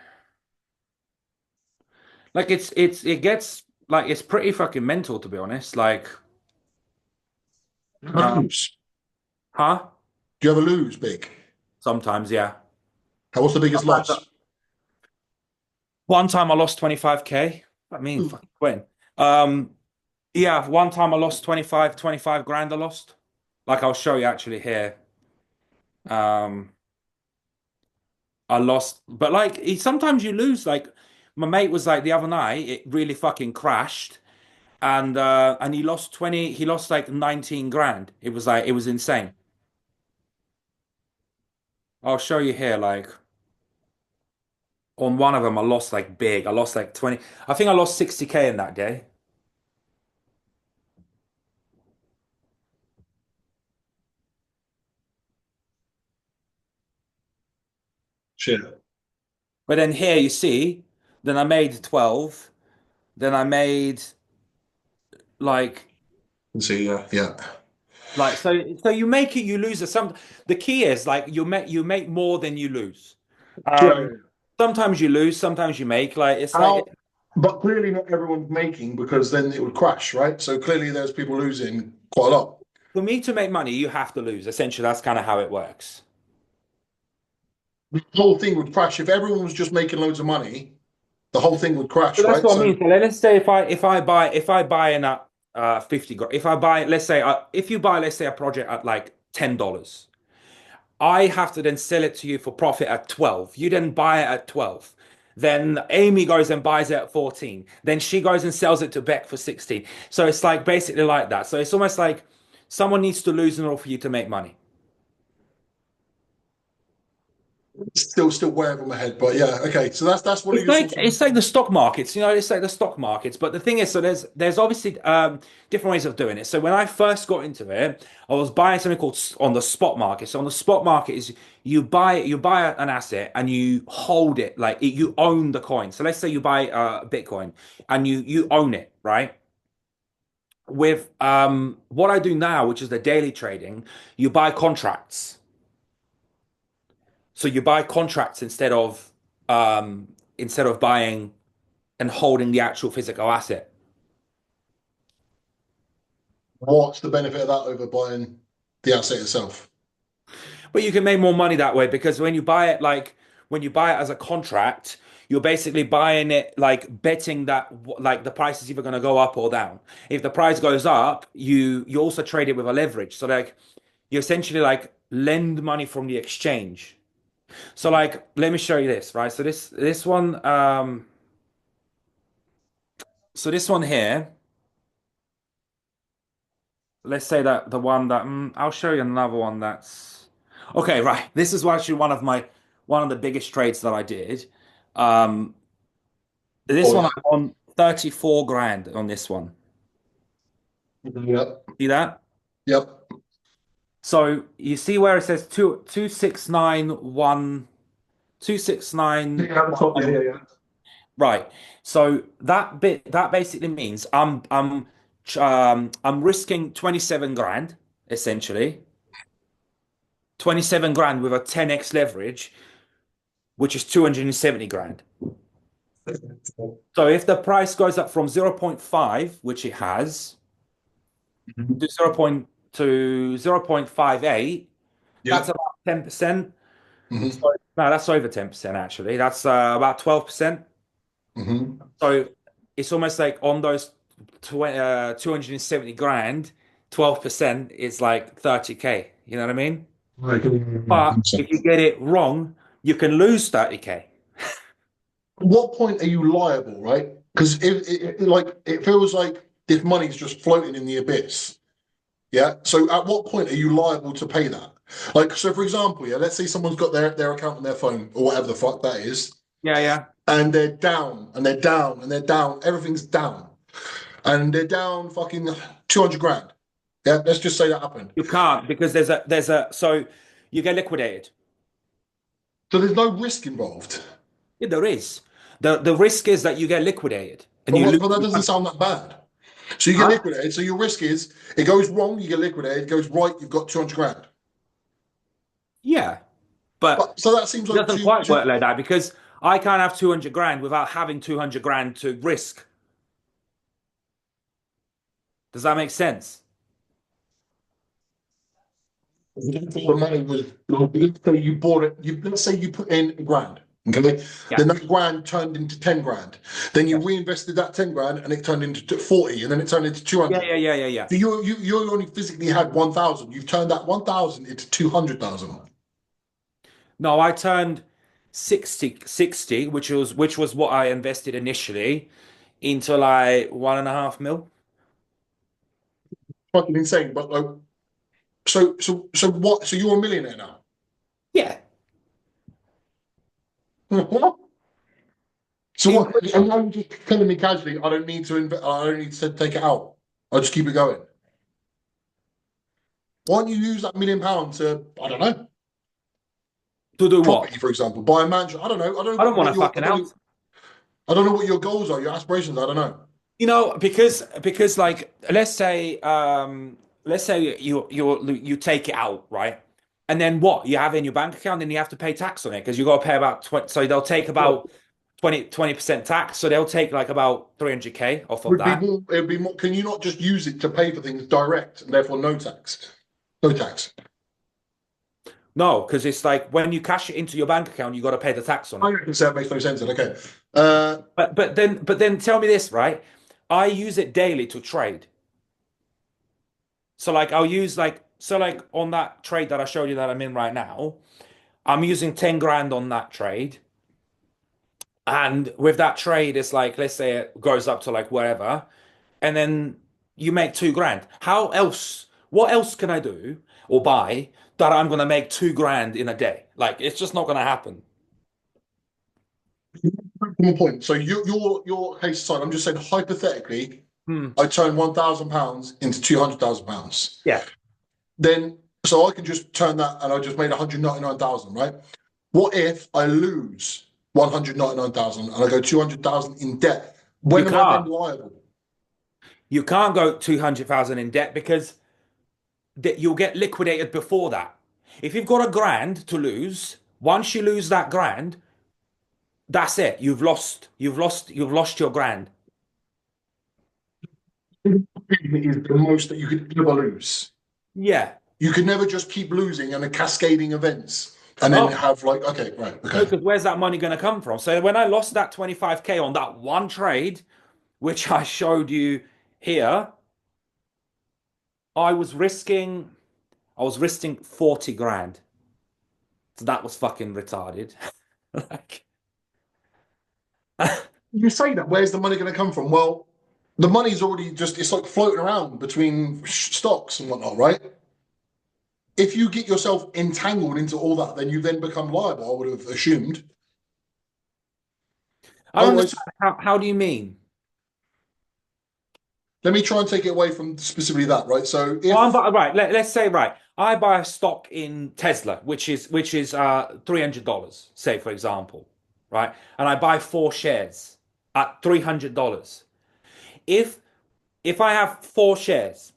Like it gets like it's pretty fucking mental to be honest. Like uh Lose. huh? Do you ever lose big? Sometimes, yeah. What's the biggest Sometimes loss? one time I lost 25K. I mean, Hmm. fucking when. Um yeah, one time I lost 25 grand I lost. Like I'll show you actually here. Um I lost, but like sometimes you lose. Like my mate was like the other night, it really fucking crashed, and he lost 20. He lost like 19 grand. It was like it was insane. I'll show you here. Like on one of them, I lost like big. I lost like 20. I think I lost 60K in that day. Shit. But then here you see, then I made 12. Then I made like See, yeah, yeah. so you make it, you lose it. The key is like you make more than you lose. Yeah, yeah, Um, yeah. sometimes you lose, sometimes you make. Like it's like How, but clearly not everyone's making because then it would crash, right? So clearly there's people losing quite a lot. for me to make money, you have to lose. Essentially, that's kind of how it works. The whole thing would crash if everyone was just making loads of money. The whole thing would So crash, that's right? what I So mean. So let's say if I buy in at 50 grand, if I buy let's say if you buy let's say a project at like $10, I have to then sell it to you for profit at 12. You then buy it at 12. Then Amy goes and buys it at 14. Then she goes and sells it to Beck for 16. So it's like basically like that. So it's almost like someone needs to lose in order for you to make money. still way over my head, but yeah, okay. So that's one of It's your like sorts of. it's like the stock markets, it's like the stock markets. But the thing is, so there's obviously different ways of doing it. So when I first got into it, I was buying something called on the spot market. So on the spot market is you buy an asset and you hold it like you own the coin. So let's say you buy Bitcoin and you own it, right? With what I do now, which is the daily trading, you buy contracts. So you buy contracts instead of buying and holding the actual physical asset. What's the benefit of that over buying the asset itself? But you can make more money that way because when you buy it as a contract, you're basically buying it like betting that like the price is either going to go up or down. If the price goes up, you also trade it with a leverage. So like you essentially like lend money from the exchange. So like let me show you this, right? So this one this one here, let's say that the one that I'll show you another one that's okay, right. This is actually one of the biggest trades that I did. Um, this Oh one yeah. I won 34 grand on this one. Yep. See that? Yep. So you see where it says 269 269 Yeah, top, yeah, yeah, yeah. right. So that basically means I'm risking 27 grand essentially. 27 grand with a 10x leverage, which is 270 grand. So if the price goes up from zero point 0.5, which it has, Mhm. to 0.58, that's Yeah. about 10%. Hmm. So, no, that's over 10% actually. That's about 12%. Hmm. So it's almost like on those 270 grand, 12% is like 30K. You know what I mean? Right. But if you get it wrong, you can lose 30K. At what point are you liable, right? Because like it feels like this money's just floating in the abyss. Yeah. So at what point are you liable to pay that? Like, so for example, yeah, let's say someone's got their account on their phone or whatever the fuck that is, Yeah, yeah. and they're down and they're down and they're down. Everything's down. And they're down fucking 200 grand. Yeah, let's just say that happened. You can't because so you get liquidated. So there's no risk involved. Yeah, there is. The risk is that you get liquidated and But, you lose but that your doesn't money. sound that bad. So you get Huh? liquidated. So your risk is it goes wrong, you get liquidated. It goes right, you've got 200 grand. Yeah, but But so that seems it like doesn't quite work like that because I can't have 200 grand without having 200 grand to risk. Does that make sense? the money was. Let's say you bought it. Let's say you put in a grand. Okay, Yeah. then that grand turned into 10 grand. Then you Yeah. reinvested that 10 grand, and it turned into 40, and then it turned into Yeah, 200. yeah, yeah, yeah, yeah. So you only physically had 1,000. You've turned that 1,000 into 200,000. No, I turned 60, which was what I invested initially into like 1.5 mil. Fucking insane. But like, so what? So you're a millionaire now. Yeah. So In what? And now you're just telling me casually, I don't need to invest. I don't need to take it out. I'll just keep it going. Why don't you use that £1 million to, I don't know, to do what? property, for example, buy a mansion. I don't know. I don't I know don't want what a your, fucking house. I don't know what your goals are, your aspirations. I don't know. Because like let's say you take it out, right? And then what? You have it in your bank account, then you have to pay tax on it because you got to pay about 20, so they'll take Well, about 20% tax. So they'll take like about 300K off of would be that. more. It would be more. Can you not just use it to pay for things direct and therefore no tax? No tax. No, because it's like when you cash it into your bank account, you got to pay the tax on I it. reckon so. It makes no sense. Then. Okay. But then tell me this, right? I use it daily to trade. So like I'll use like so like on that trade that I showed you that I'm in right now, I'm using 10 grand on that trade. And with that trade, it's like let's say it goes up to like wherever, and then you make 2 grand. What else can I do or buy that I'm gonna make 2 grand in a day? Like it's just not gonna happen. One point. So your case aside, I'm just saying hypothetically, Hmm. I turn £1,000 into £200,000. Yeah. Then so I can just turn that and I just made 199,000, right? What if I lose 199,000 and I go 200,000 in debt? You When am I then can't. liable? You can't go 200,000 in debt because you'll get liquidated before that. If you've got a grand to lose, once you lose that grand, that's it. You've lost your grand. It is the most that you could ever lose. Yeah. You could never just keep losing and a cascading events and then No. have like, okay, right, No, okay. because where's that money going to come from? So when I lost that 25K on that one trade, which I showed you here, I was risking I was risking 40 grand. So that was fucking retarded. Like, You say that, where's the money going to come from? Well, the money's already just, it's like floating around between stocks and whatnot, right? If you get yourself entangled into all that, then you then become liable, I would have assumed. I don't Otherwise, understand. How do you mean? let me try and take it away from specifically that, right? So Well, if right. Let's say right. I buy a stock in Tesla, which is $300, say for example, right? And I buy 4 shares at $300. If if I have 4 shares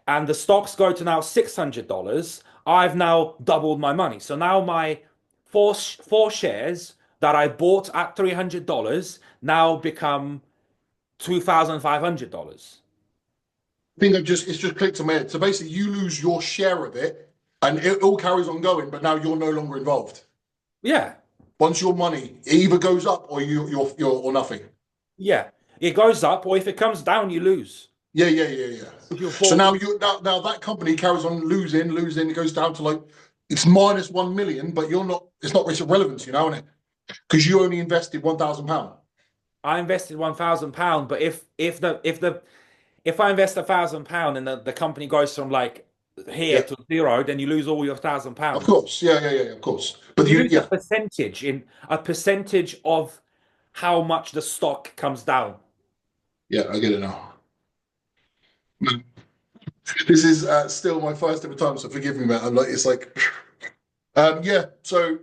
and the stocks go to now $600, I've now doubled my money. So now my four shares that I bought at $300 now become $2,500. think it's just clicked on my head. So basically, you lose your share of it, and it all carries on going. But now you're no longer involved. Yeah, Once your money it either goes up or you're or nothing. yeah. It goes up, or if it comes down, you lose. Yeah. If you're So bought, now that company carries on losing. It goes down to like it's minus 1 million, but you're not. It's not really relevant, isn't it? Because you only invested £1,000. I invested £1,000, but if I invest £1,000 and the company goes from like here Yeah, to zero, then you lose all your thousand of pounds. course. Yeah, of course. But You you, lose yeah, a percentage of how much the stock comes down. yeah, I get it now. This is still my first ever time, so forgive me, man. I'm like, it's like, yeah. So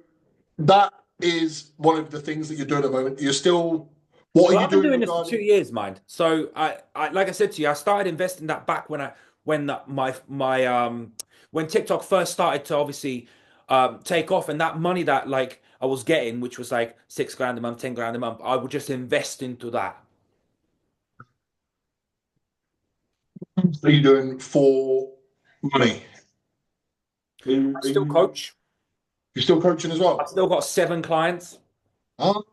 that is one of the things that you're doing at the moment. You're still, what are Well, you I've been doing doing this for two regarding? years, mind. So like I said to you, I started investing that back when when TikTok first started to obviously take off, and that money that like I was getting, which was like 6 grand a month, 10 grand a month, I would just invest into that. Are you doing for money? Are you, I are still you, coach. you're still coaching as I've well? still got 7 clients Oh,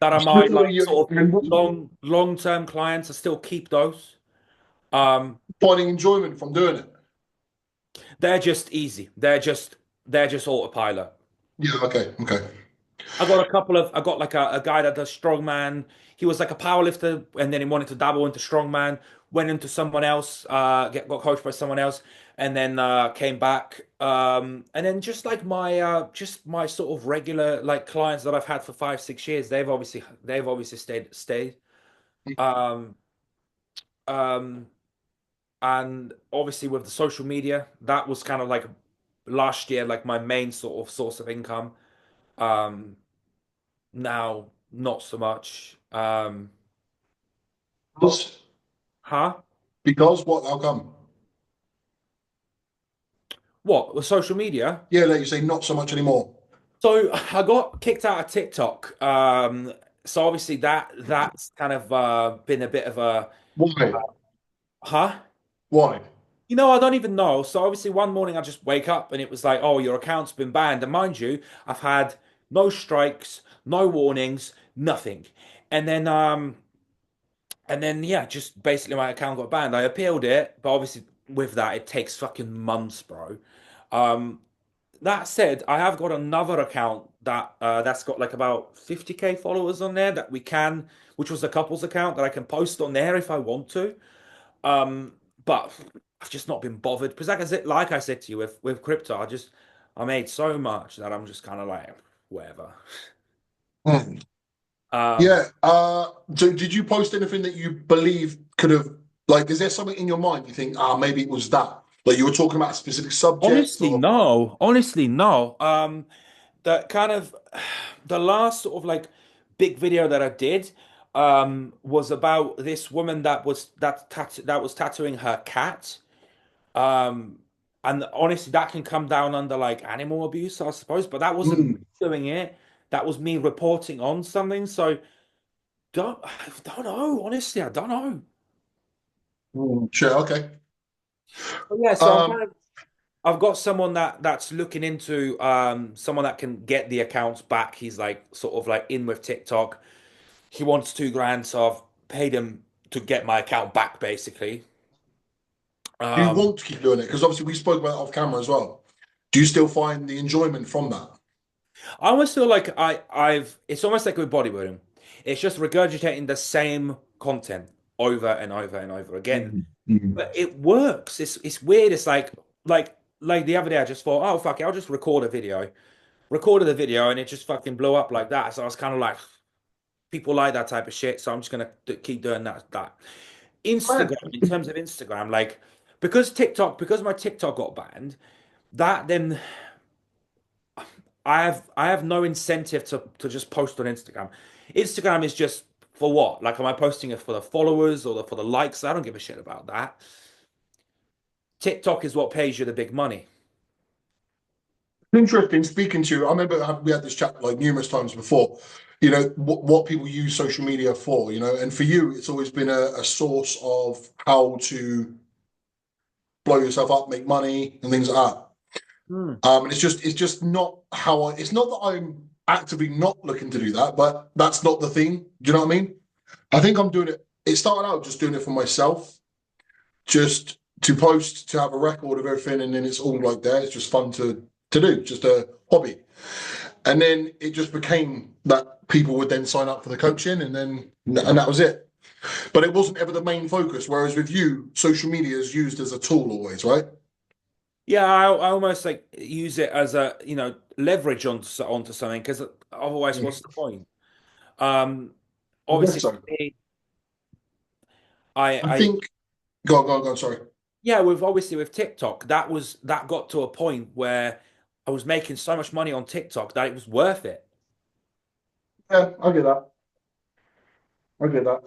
that are still my doing like sort of long-term clients. I still keep those. Um, finding enjoyment from doing it. they're just easy. They're just autopilot. Yeah, okay. I got like a guy that does strongman. He was like a powerlifter and then he wanted to dabble into strongman, went into someone else, got coached by someone else, and then came back. And then just my sort of regular like clients that I've had for 5, 6 years, they've obviously stayed. Um, um, and obviously with the social media, that was kind of like last year, like my main sort of source of income. Um, Now, not so much. Because, Huh? because what? How come? What? With social media? Yeah, like you say, not so much anymore. So I got kicked out of TikTok. So obviously that's kind of been a bit of a Why? huh? Why? I don't even know. So obviously one morning I just wake up and it was like, oh, your account's been banned. And mind you, I've had no strikes, no warnings, nothing. And then yeah, just basically my account got banned. I appealed it, but obviously with that it takes fucking months, bro. Um, that said, I have got another account that's got like about 50K followers on there which was a couple's account that I can post on there if I want to. But I've just not been bothered because like I said to you with crypto, I made so much that I'm just kind of like whatever. Hmm. Um, Yeah. So did you post anything that you believe could have, like, is there something in your mind you think, maybe it was that? Like you were talking about a specific subject Honestly, or no. Honestly, no. The kind of the last sort of like big video that I did was about this woman that was tattooing her cat. Um, and honestly, that can come down under like animal abuse, I suppose. But that wasn't me mm, doing it. That was me reporting on something. So I don't know. Honestly, I don't know. sure, okay. But yeah, so Um, I've got someone that's looking into someone that can get the accounts back. He's like sort of like in with TikTok. He wants 2 grand, so I've paid him to get my account back basically. do you Um, want to keep doing it? Because obviously we spoke about it off camera as well. Do you still find the enjoyment from that? I almost feel like I've it's almost like with bodybuilding. It's just regurgitating the same content over and over and over again. Mm. But it works. It's weird. It's like the other day I just thought, oh fuck it, I'll just record a video. Recorded the video and it just fucking blew up like that. So I was kind of like, people like that type of shit, so I'm just gonna keep doing that. Man, Instagram, in terms of Instagram, like because my TikTok got banned, that then I have no incentive to just post on Instagram. Instagram is just for what? Like, am I posting it for the followers or for the likes? I don't give a shit about that. TikTok is what pays you the big money. interesting speaking to you. I remember we had this chat like numerous times before. what people use social media for, and for you, it's always been a source of how to blow yourself up, make money, and things like that. Hmm. And it's just not it's not that I'm actively not looking to do that, but that's not the thing. Do you know what I mean? I think I'm doing it. It started out just doing it for myself, just to post, to have a record of everything, and then it's all like there. It's just fun to do, just a hobby. And then it just became that people would then sign up for the coaching, and that was it. But it wasn't ever the main focus. Whereas with you, social media is used as a tool always, right? Yeah, I almost like use it as a, leverage onto something because otherwise, what's the point? Um, I guess Obviously, for so. me, I, I I, think. Go on, go on, go on. Sorry. yeah, with TikTok, that got to a point where I was making so much money on TikTok that it was worth it. Yeah, I get that. I get that.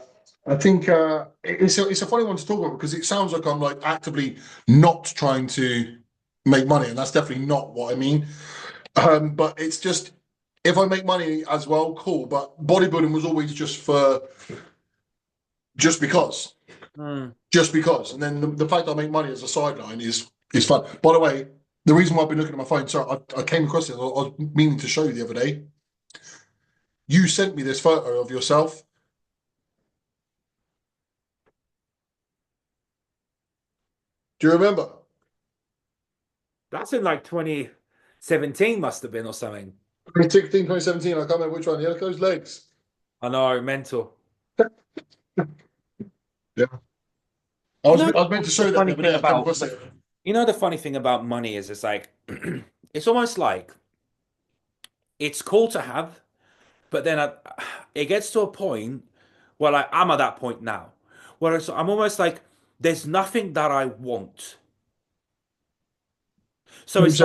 I think it's a funny one to talk about because it sounds like I'm like actively not trying to make money, and that's definitely not what I mean. But it's just if I make money as well, cool. But bodybuilding was always just because, Hmm. just because, and then the fact that I make money as a sideline is fun. By the way, the reason why I've been looking at my phone, sorry, I came across it. I was meaning to show you the other day. You sent me this photo of yourself. Do you remember? That's in like 2017 must have been or something. 2016, 2017, I can't remember which one. Yeah, look at those legs. I know, mental. Yeah. You know, I was meant to the show that the funny other thing day. I came about across it. the funny thing about money is it's like it's almost like it's cool to have, but then it gets to a point where like I'm at that point now, whereas I'm almost like there's nothing that I want. So it's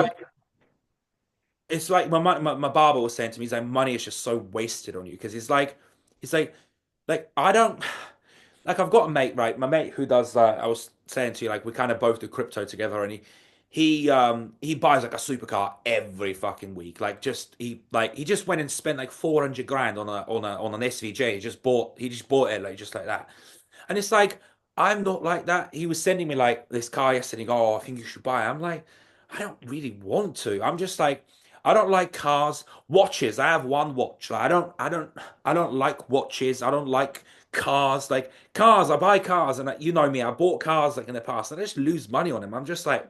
like my barber was saying to me, he's like, money is just so wasted on you because it's like I don't like I've got a mate, right? My mate who does I was saying to you, like we kind of both do crypto together, and he buys like a supercar every fucking week. He just went and spent like 400 grand on an SVJ. He just bought it like just like that. And it's like, I'm not like that. He was sending me like this car yesterday. Oh, I think you should buy it. I'm like, I don't really want to. I'm just like, I don't like cars. Watches. I have one watch. Like, I don't like watches. I don't like cars. Like cars, I buy cars, and you know me, I bought cars like in the past, and I just lose money on them. I'm just like,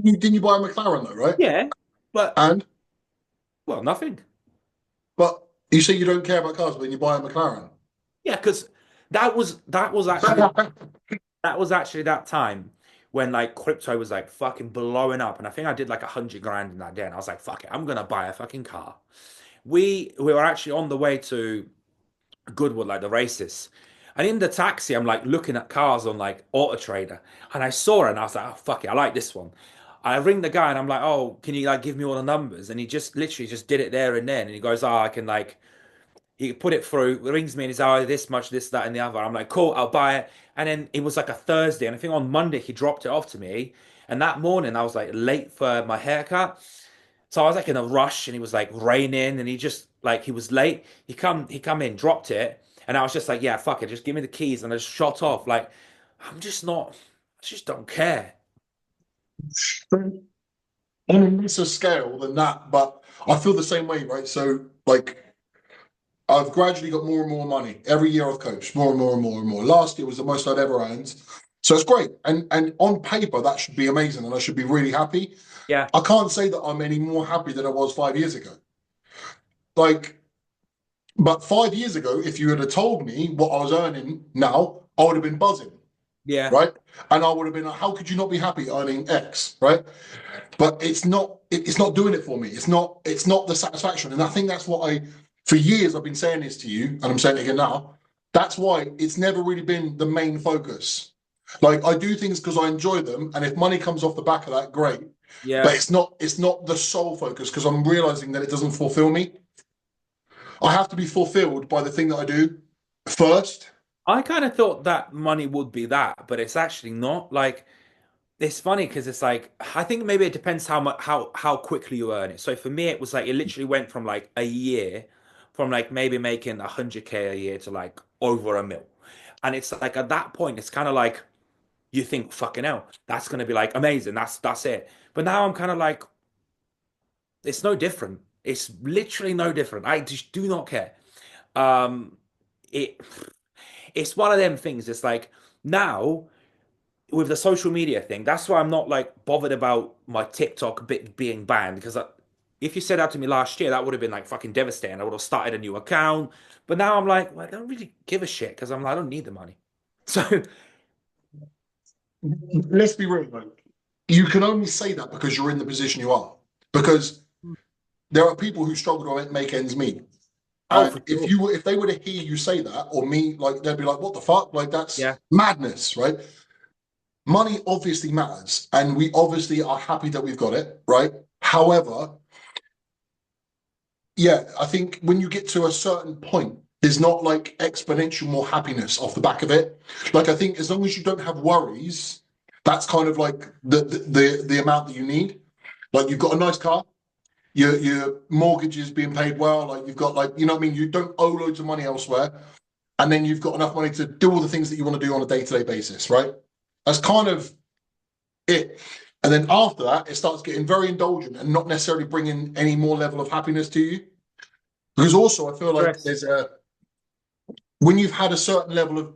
Didn't you buy a McLaren though, right? yeah, but And well, nothing. but you say you don't care about cars, but then you buy a McLaren. Yeah, because that was actually that time when like crypto was like fucking blowing up, and I think I did like 100 grand in that day, and I was like, fuck it, I'm gonna buy a fucking car. We were actually on the way to Goodwood, like the races. And in the taxi, I'm like looking at cars on like Auto Trader, and I saw it, and I was like, oh fuck it, I like this one. I ring the guy, and I'm like, oh, can you like give me all the numbers? And he just literally just did it there and then, and he goes, oh, I can like he put it through, rings me and he's oh this much, this, that, and the other. I'm like, cool, I'll buy it. And then it was like a Thursday, and I think on Monday he dropped it off to me. And that morning I was like late for my haircut. So I was like in a rush and it was like raining and he was late. He come in, dropped it, and I was just like, yeah, fuck it, just give me the keys and I just shot off. Like I'm just not I just don't care. On a lesser scale than that, but I feel the same way, right? So like I've gradually got more and more money. Every year I've coached more and more and more and more. Last year was the most I'd ever earned. So it's great. And on paper, that should be amazing and I should be really happy. Yeah, I can't say that I'm any more happy than I was 5 years ago. Like, but 5 years ago, if you had told me what I was earning now, I would have been buzzing, yeah, right? And I would have been like, how could you not be happy earning X, right? But it's not doing it for me. It's not the satisfaction. And I think that's what for years I've been saying this to you, and I'm saying it again now. That's why it's never really been the main focus. Like I do things because I enjoy them, and if money comes off the back of that, great. But yeah. it's not the sole focus because I'm realizing that it doesn't fulfill me. I have to be fulfilled by the thing that I do first. I kind of thought that money would be that, but it's actually not. Like it's funny because it's like I think maybe it depends how much how quickly you earn it. So for me, it was like it literally went from like a year. from like maybe making 100K a year to like over a mil. And it's like at that point, it's kind of like you think, fucking hell, that's gonna be like amazing. That's it. But now I'm kind of like, it's no different. It's literally no different. I just do not care. Um, it it's one of them things. It's like now with the social media thing, that's why I'm not like bothered about my TikTok bit being banned because if you said that to me last year, that would have been like fucking devastating. I would have started a new account. But now I'm like, well, I don't really give a shit because I'm like, I don't need the money. So Let's be real, though. You can only say that because you're in the position you are. Because there are people who struggle to make ends meet. oh, And for sure. if they were to hear you say that, or me, like they'd be like, "What the fuck? Like that's Yeah. madness, right?" Money obviously matters, and we obviously are happy that we've got it, right? However, yeah, I think when you get to a certain point, there's not like exponential more happiness off the back of it. Like I think as long as you don't have worries, that's kind of like the amount that you need. Like you've got a nice car, your mortgage is being paid well, like you've got like, you know what I mean? You don't owe loads of money elsewhere. And then you've got enough money to do all the things that you want to do on a day-to-day basis, right? That's kind of it. And then after that, it starts getting very indulgent and not necessarily bringing any more level of happiness to you. Because also, I feel like Stress. there's a when you've had a certain level of,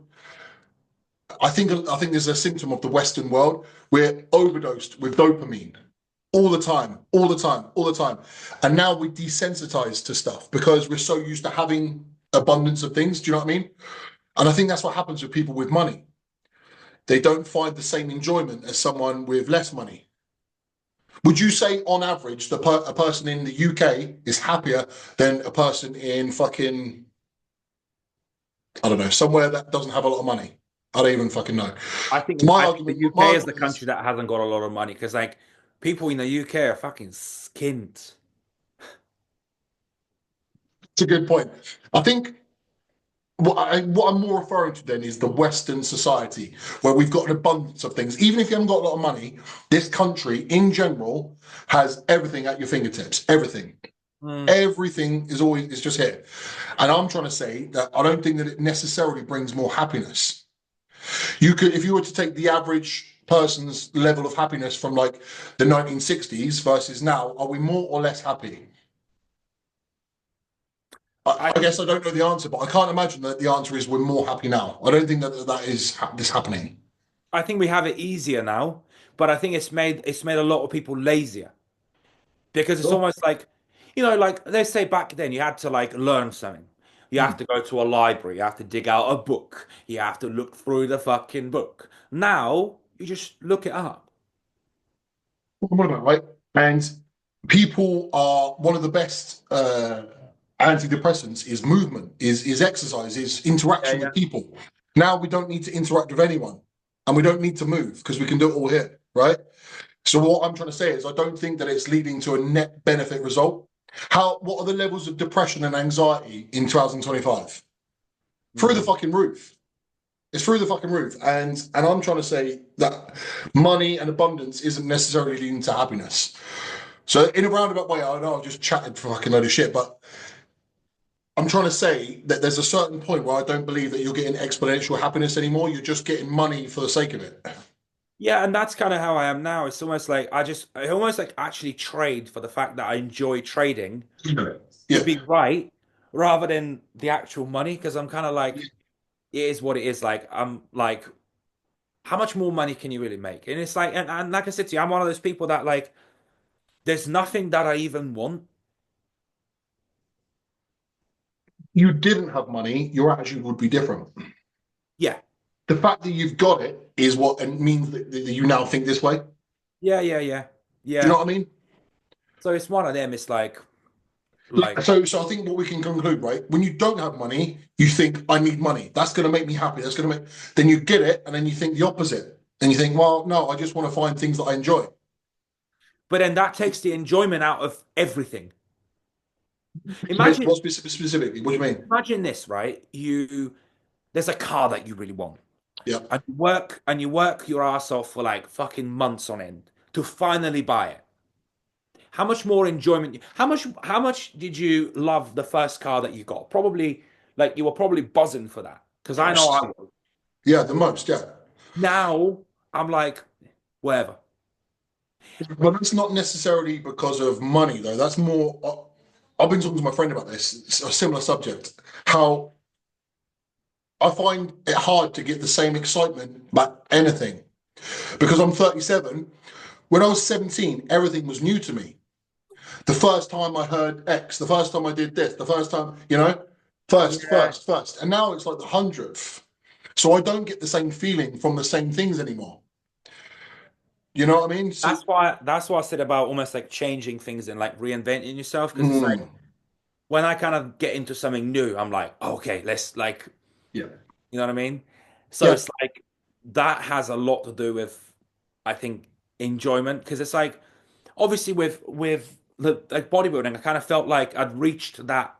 I think there's a symptom of the Western world. We're overdosed with dopamine all the time, all the time, all the time, and now we're desensitized to stuff because we're so used to having abundance of things. Do you know what I mean? And I think that's what happens with people with money. They don't find the same enjoyment as someone with less money. Would you say, on average, a person in the UK is happier than a person in fucking, I don't know, somewhere that doesn't have a lot of money? I don't even fucking know. My I think the argument, my UK is the argument country is, that hasn't got a lot of money because like people in the UK are fucking skint. it's a good point. I think what I'm more referring to then is the Western society, where we've got an abundance of things. Even if you haven't got a lot of money, this country in general has everything at your fingertips. Everything. Mm. Everything is just here. And I'm trying to say that I don't think that it necessarily brings more happiness. You could, if you were to take the average person's level of happiness from like the 1960s versus now, are we more or less happy? I I think guess I don't know the answer, but I can't imagine that the answer is we're more happy now. I don't think that that is this happening. I think we have it easier now, but I think it's made a lot of people lazier because it's Sure. almost like, you know, like they say back then you had to like learn something. You have Hmm. to go to a library, you have to dig out a book, you have to look through the fucking book. Now you just look it up. What about right? And people are one of the best antidepressants is movement, is exercise, is Yeah, interaction yeah. with people. Now we don't need to interact with anyone, and we don't need to move because we can do it all here, right? So what I'm trying to say is I don't think that it's leading to a net benefit result. What are the levels of depression and anxiety in 2025? Through the Mm. fucking roof. It's through the fucking roof. And I'm trying to say that money and abundance isn't necessarily leading to happiness. So in a roundabout way, I know I've just chatted for fucking load of shit, but I'm trying to say that there's a certain point where I don't believe that you're getting exponential happiness anymore. You're just getting money for the sake of it. Yeah, and that's kind of how I am now. It's almost like I almost like actually trade for the fact that I enjoy trading to Yeah. be right rather than the actual money because I'm kind of like it is what it is. Like I'm like, how much more money can you really make? And it's like, and like I said to you, I'm one of those people that like, there's nothing that I even want. You didn't have money, your attitude would be different. Yeah, The fact that you've got it is what it means that you now think this way. Do yeah, yeah, yeah, you know yeah. what I mean? So it's one of them. It's like, So I think what we can conclude, right? When you don't have money, you think, I need money. That's going to make me happy. That's going to make, then you get it, and then you think the opposite. And you think, well, no, I just want to find things that I enjoy. but then that takes the enjoyment out of everything. Imagine, What specifically? What do you mean? imagine this, right? There's a car that you really want. Yeah. And you work your ass off for like fucking months on end to finally buy it. how much more enjoyment, how much did you love the first car that you got? Probably like you were probably buzzing for that. Because I know I Most. was. Yeah, the most. Yeah. Now I'm like, whatever. But that's not necessarily because of money, though. That's more. I've been talking to my friend about this. It's a similar subject. How I find it hard to get the same excitement about anything because I'm 37. When I was 17, everything was new to me. The first time I heard X, the first time I did this, the first time, Yeah. first. And now it's like the hundredth. So I don't get the same feeling from the same things anymore. You know what I mean? So, That's why I said about almost like changing things and like reinventing yourself. Because it's like mm, when I kind of get into something new, I'm like, okay, let's like, yeah. you know what I mean? So Yeah. it's like that has a lot to do with, I think, enjoyment. Because it's like obviously with the like bodybuilding, I kind of felt like I'd reached that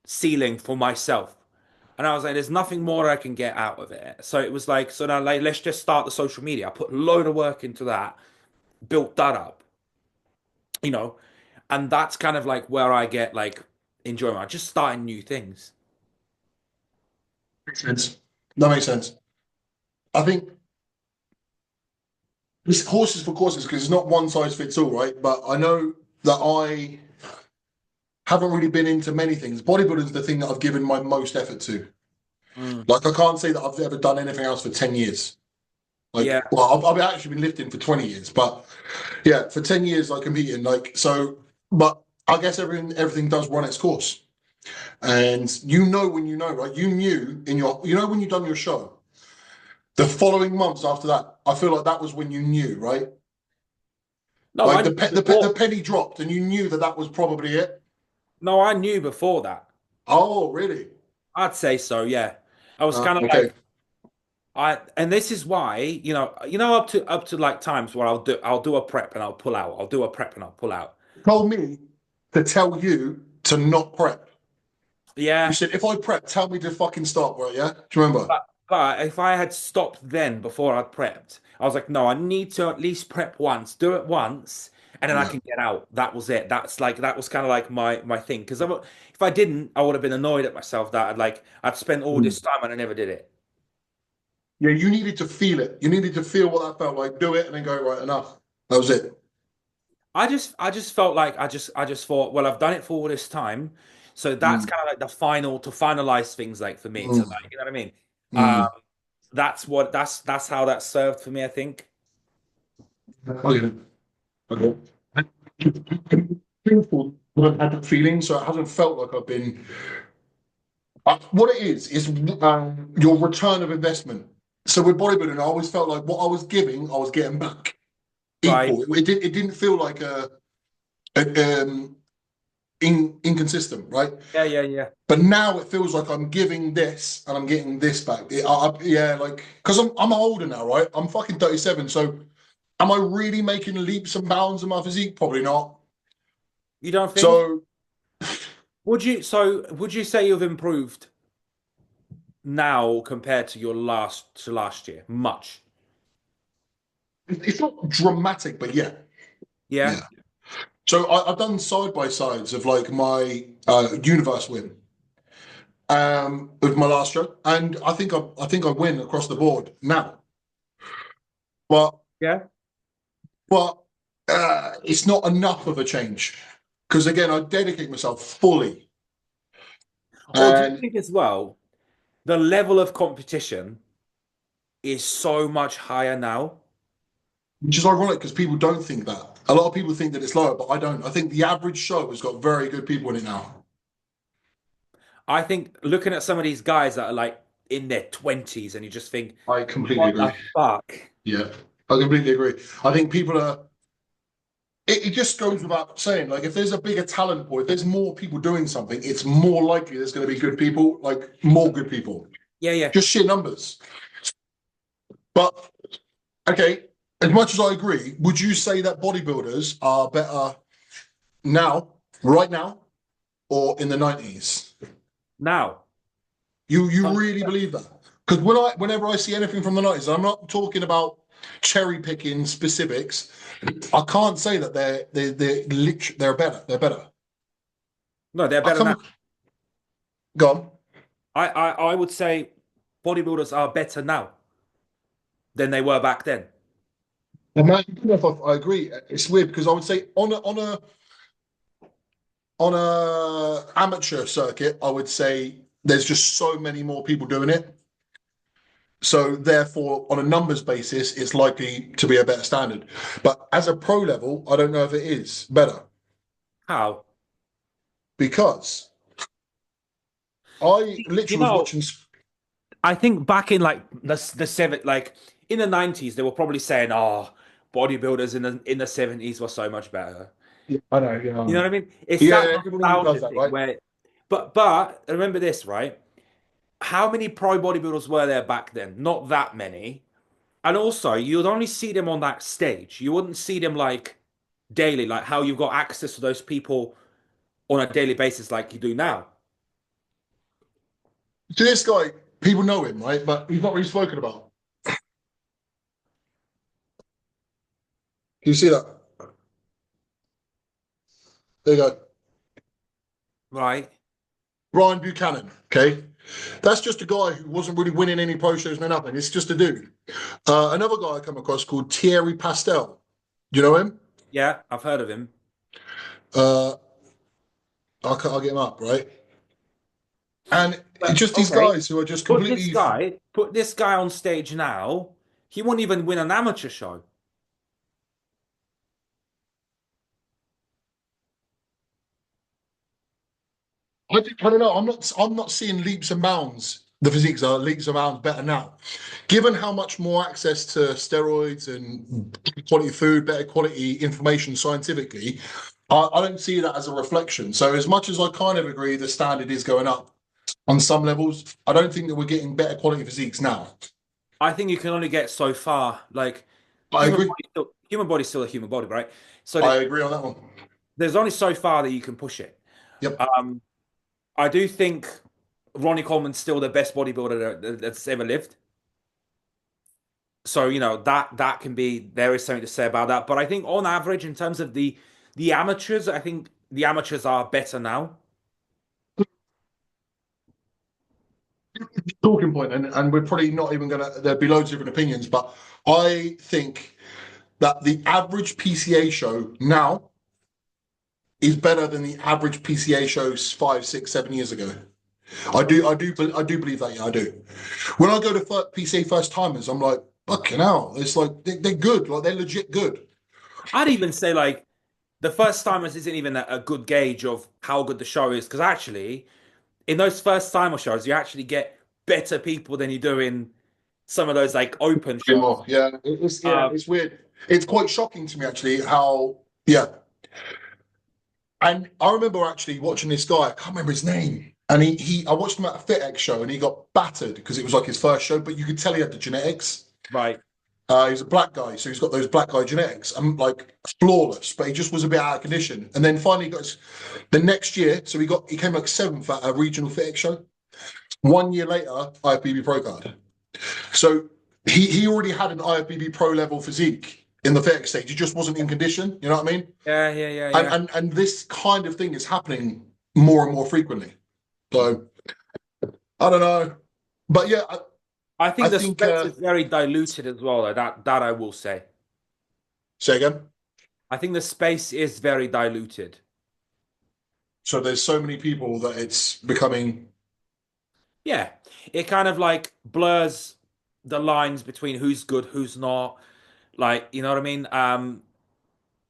ceiling for myself. And I was like, there's nothing more I can get out of it. So it was like, so now like let's just start the social media. I put a load of work into that, built that up, you know, and that's kind of like where I get like enjoyment. I just starting new things. Makes sense. That makes sense. I think it's horses for courses because it's not one size fits all, right? But I know that I haven't really been into many things. Bodybuilding is the thing that I've given my most effort to. Mm. Like I can't say that I've ever done anything else for 10 years. Like, Yeah. well, I've actually been lifting for 20 years, but yeah, for 10 years I competed. Like, so, but I guess everything does run its course. And you know when you know, right? You knew in your, when you done your show, the following months after that, I feel like that was when you knew, right? No, I Like knew the before. penny dropped, and you knew that that was probably it. No, I knew before that. Oh, really? I'd say so, yeah. I was kind of Okay. like and this is why, up to like times where I'll do a prep and I'll pull out. I'll do a prep and I'll pull out. Told me to tell you to not prep. You Yeah. said if I prep, tell me to fucking stop, right? Yeah. Do you remember? But if I had stopped then before I'd prepped, I was like, no, I need to at least prep once, do it once, and then I Yeah. can get out. That was it. That was kind of like my thing. Because if I didn't, I would have been annoyed at myself that I'd spent all Mm. this time and I never did it. Yeah. You needed to feel it. You needed to feel what that felt like. Do it, and then go right enough. That was it. I just felt like I just thought, well, I've done it for all this time, so that's Mm. kind of like the final to finalize things like for me to Mm. like, you know what I mean? Um, Mm. that's how that served for me, I think. Okay. Okay. Painful. I've had that feeling, so it hasn't felt like I've been. What it is your return of investment. So with bodybuilding, I always felt like what I was giving, I was getting back Right. equal. It didn't feel like a inconsistent, right? Yeah, yeah, yeah. But now it feels like I'm giving this and I'm getting this back. Yeah, like because I'm older now, right? I'm fucking 37. So am I really making leaps and bounds in my physique? Probably not. You don't think? So Would you say you've improved now compared to your last year? Much. it's not dramatic, but yeah, Yeah. yeah. So I've done side by sides of like my universe win with my last show, and I think I win across the board now. But Yeah. but it's not enough of a change because again, I dedicate myself fully, Or do you and think as well, the level of competition is so much higher now? which is ironic because people don't think that. A lot of people think that it's lower, but I don't. I think the average show has got very good people in it now. I think looking at some of these guys that are like in their 20s and you just think, I completely what agree. the fuck? Yeah, I completely agree. I think people are. It just goes without saying, like, if there's a bigger talent pool, if there's more people doing something, it's more likely there's going to be good people, like more good people. Yeah, yeah. Just sheer numbers. But okay, as much as I agree, would you say that bodybuilders are better now, right now, or in the 90s? Now. You really believe that? Because whenever I see anything from the 90s, I'm not talking about. cherry picking specifics, I can't say that they're better. They're better. No, they're I better now. come Gone. I would say bodybuilders are better now than they were back then. And man, I don't know if I agree. It's weird because I would say on a amateur circuit, I would say there's just so many more people doing it. So therefore, on a numbers basis, it's likely to be a better standard. But as a pro level, I don't know if it is better How? because I You literally was know, watching. I think back in like the seven, like in the 90s, they were probably saying, "Oh, bodybuilders in the 70s were so much better." Yeah, I know. You know Yeah, what I mean? It's that yeah. Everyone always does nostalgia that, thing right? where, but remember this, right? How many pro bodybuilders were there back then? Not that many. And also, you'd only see them on that stage. You wouldn't see them like daily, like how you've got access to those people on a daily basis like you do now. So this guy, people know him, right? But he's not really spoken about. Can you see that? There you go. Right? Brian Buchanan. Okay, that's just a guy who wasn't really winning any pro shows, no nothing. It's just a dude. Another guy I come across called Thierry Pastel. Do you know him? Yeah, I've heard of him. Uh, I'll get him up, right? And it's But just these okay, guys who are just completely. put this guy on stage now. He won't even win an amateur show. I don't know. I'm not seeing leaps and bounds. The physiques are leaps and bounds better now, given how much more access to steroids and quality food, better quality information scientifically. I don't see that as a reflection. So as much as I kind of agree the standard is going up on some levels, I don't think that we're getting better quality physiques now. I think you can only get so far. Like I agree. human body's still a human body, right? So I agree on that one. there's only so far that you can push it. Yep. Um, I do think Ronnie Coleman's still the best bodybuilder that's ever lived. So, that can be there is something to say about that. But I think on average, in terms of the amateurs, I think the amateurs are better now. Talking point, and we're probably not even gonna. There'll be loads of different opinions, but I think that the average PCA show now is better than the average PCA shows 5, 6, 7 years ago. I do believe that. Yeah, I do. When I go to PCA first timers, I'm like, fucking hell. It's like they're good. Like they're legit good. I'd even say like the first timers isn't even a good gauge of how good the show is because actually in those first timer shows you actually get better people than you do in some of those like open shows. Anymore. Yeah, Um, it's weird. It's quite shocking to me actually how yeah. And I remember actually watching this guy. I can't remember his name. And I watched him at a FitX show and he got battered because it was like his first show, but you could tell he had the genetics. right. He's a black guy, so he's got those black guy genetics. I'm like flawless, but he just was a bit out of condition. And then finally got the next year, so he came like seventh at a regional FitX show. 1 year later, IFBB Pro card. So he already had an IFBB Pro level physique in the FitX stage. He just wasn't in condition. You know what I mean? Yeah, yeah, yeah, And yeah. and this kind of thing is happening more and more frequently. So I don't know, but yeah, I I think the think. space is very diluted as well, though. That I will say. Say again. I think the space is very diluted. So there's so many people that it's becoming. Yeah, it kind of like blurs the lines between who's good, who's not. Like, you know what I mean?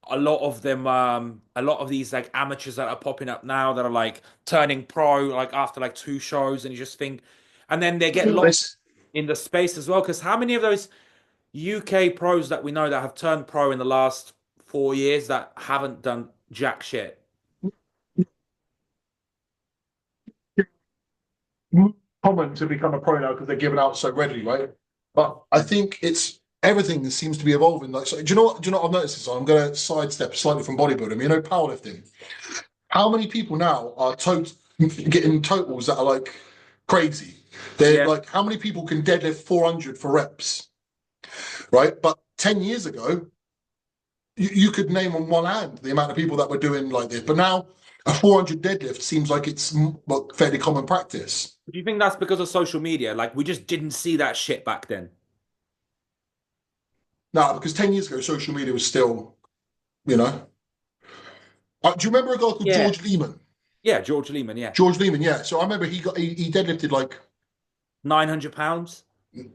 A lot of these like amateurs that are popping up now that are like turning pro like after like two shows, and you just think, and then they get lost This in the space as well. Because how many of those UK pros that we know that have turned pro in the last 4 years that haven't done jack shit? common to become a pro now because they're given out so readily, right? But I think it's everything seems to be evolving. Like, so, do you know what? Do you know what I've noticed this? I'm going to sidestep slightly from bodybuilding. You know, powerlifting. How many people now are getting totals that are like crazy? They're Yeah, like, how many people can deadlift 400 for reps? right? But 10 years ago, you could name on one hand the amount of people that were doing like this. But now a 400 deadlift seems like it's well, fairly common practice. Do you think that's because of social media? Like we just didn't see that shit back then. Now, because 10 years ago, social media was still, you know. Do you remember a guy called Yeah. George Lehman? Yeah, George Lehman, yeah. George Lehman, yeah. So I remember he deadlifted like £900.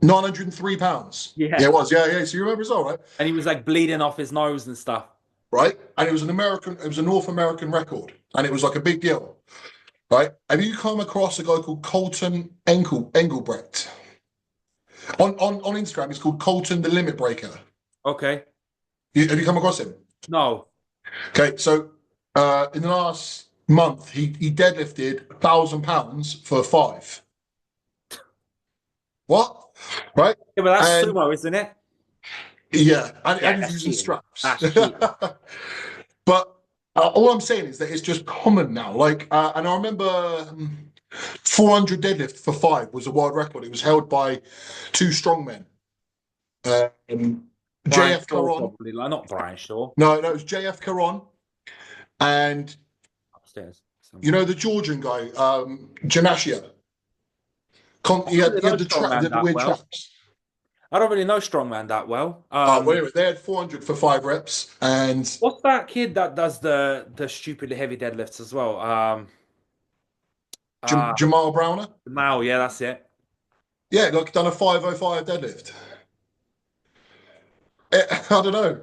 903 pounds. Yeah, Yeah. it was. Yeah, yeah. So you remember as well, right? And he was like bleeding off his nose and stuff. Right. And it was it was a North American record. And it was like a big deal. Right. Have you come across a guy called Colton Engelbrecht? On Instagram, he's called Colton the Limit Breaker. Okay. Have you come across him? No. Okay, so in the last month, he deadlifted £1,000 for five. What? Right? Yeah, but that's And sumo, isn't it? yeah, Yeah, and he's that's using cheating. straps. That's cheating. But all I'm saying is that it's just common now. Like, and I remember 400 deadlift for five was a world record. It was held by two strongmen, Brian JF Shaw Caron. probably, like not Brian Shaw. No, it was JF Caron and Upstairs. you Somewhere. know the Georgian guy, Janashia. I He don't had really he know had strongman the that weird well. traps. I don't really know strongman that well. Well, anyway, they had 400 for five reps, and What's that kid that does the stupidly heavy deadlifts as well? Uh Jamal Browner, Mao, yeah, that's it. yeah, like done a 505 deadlift. I don't know.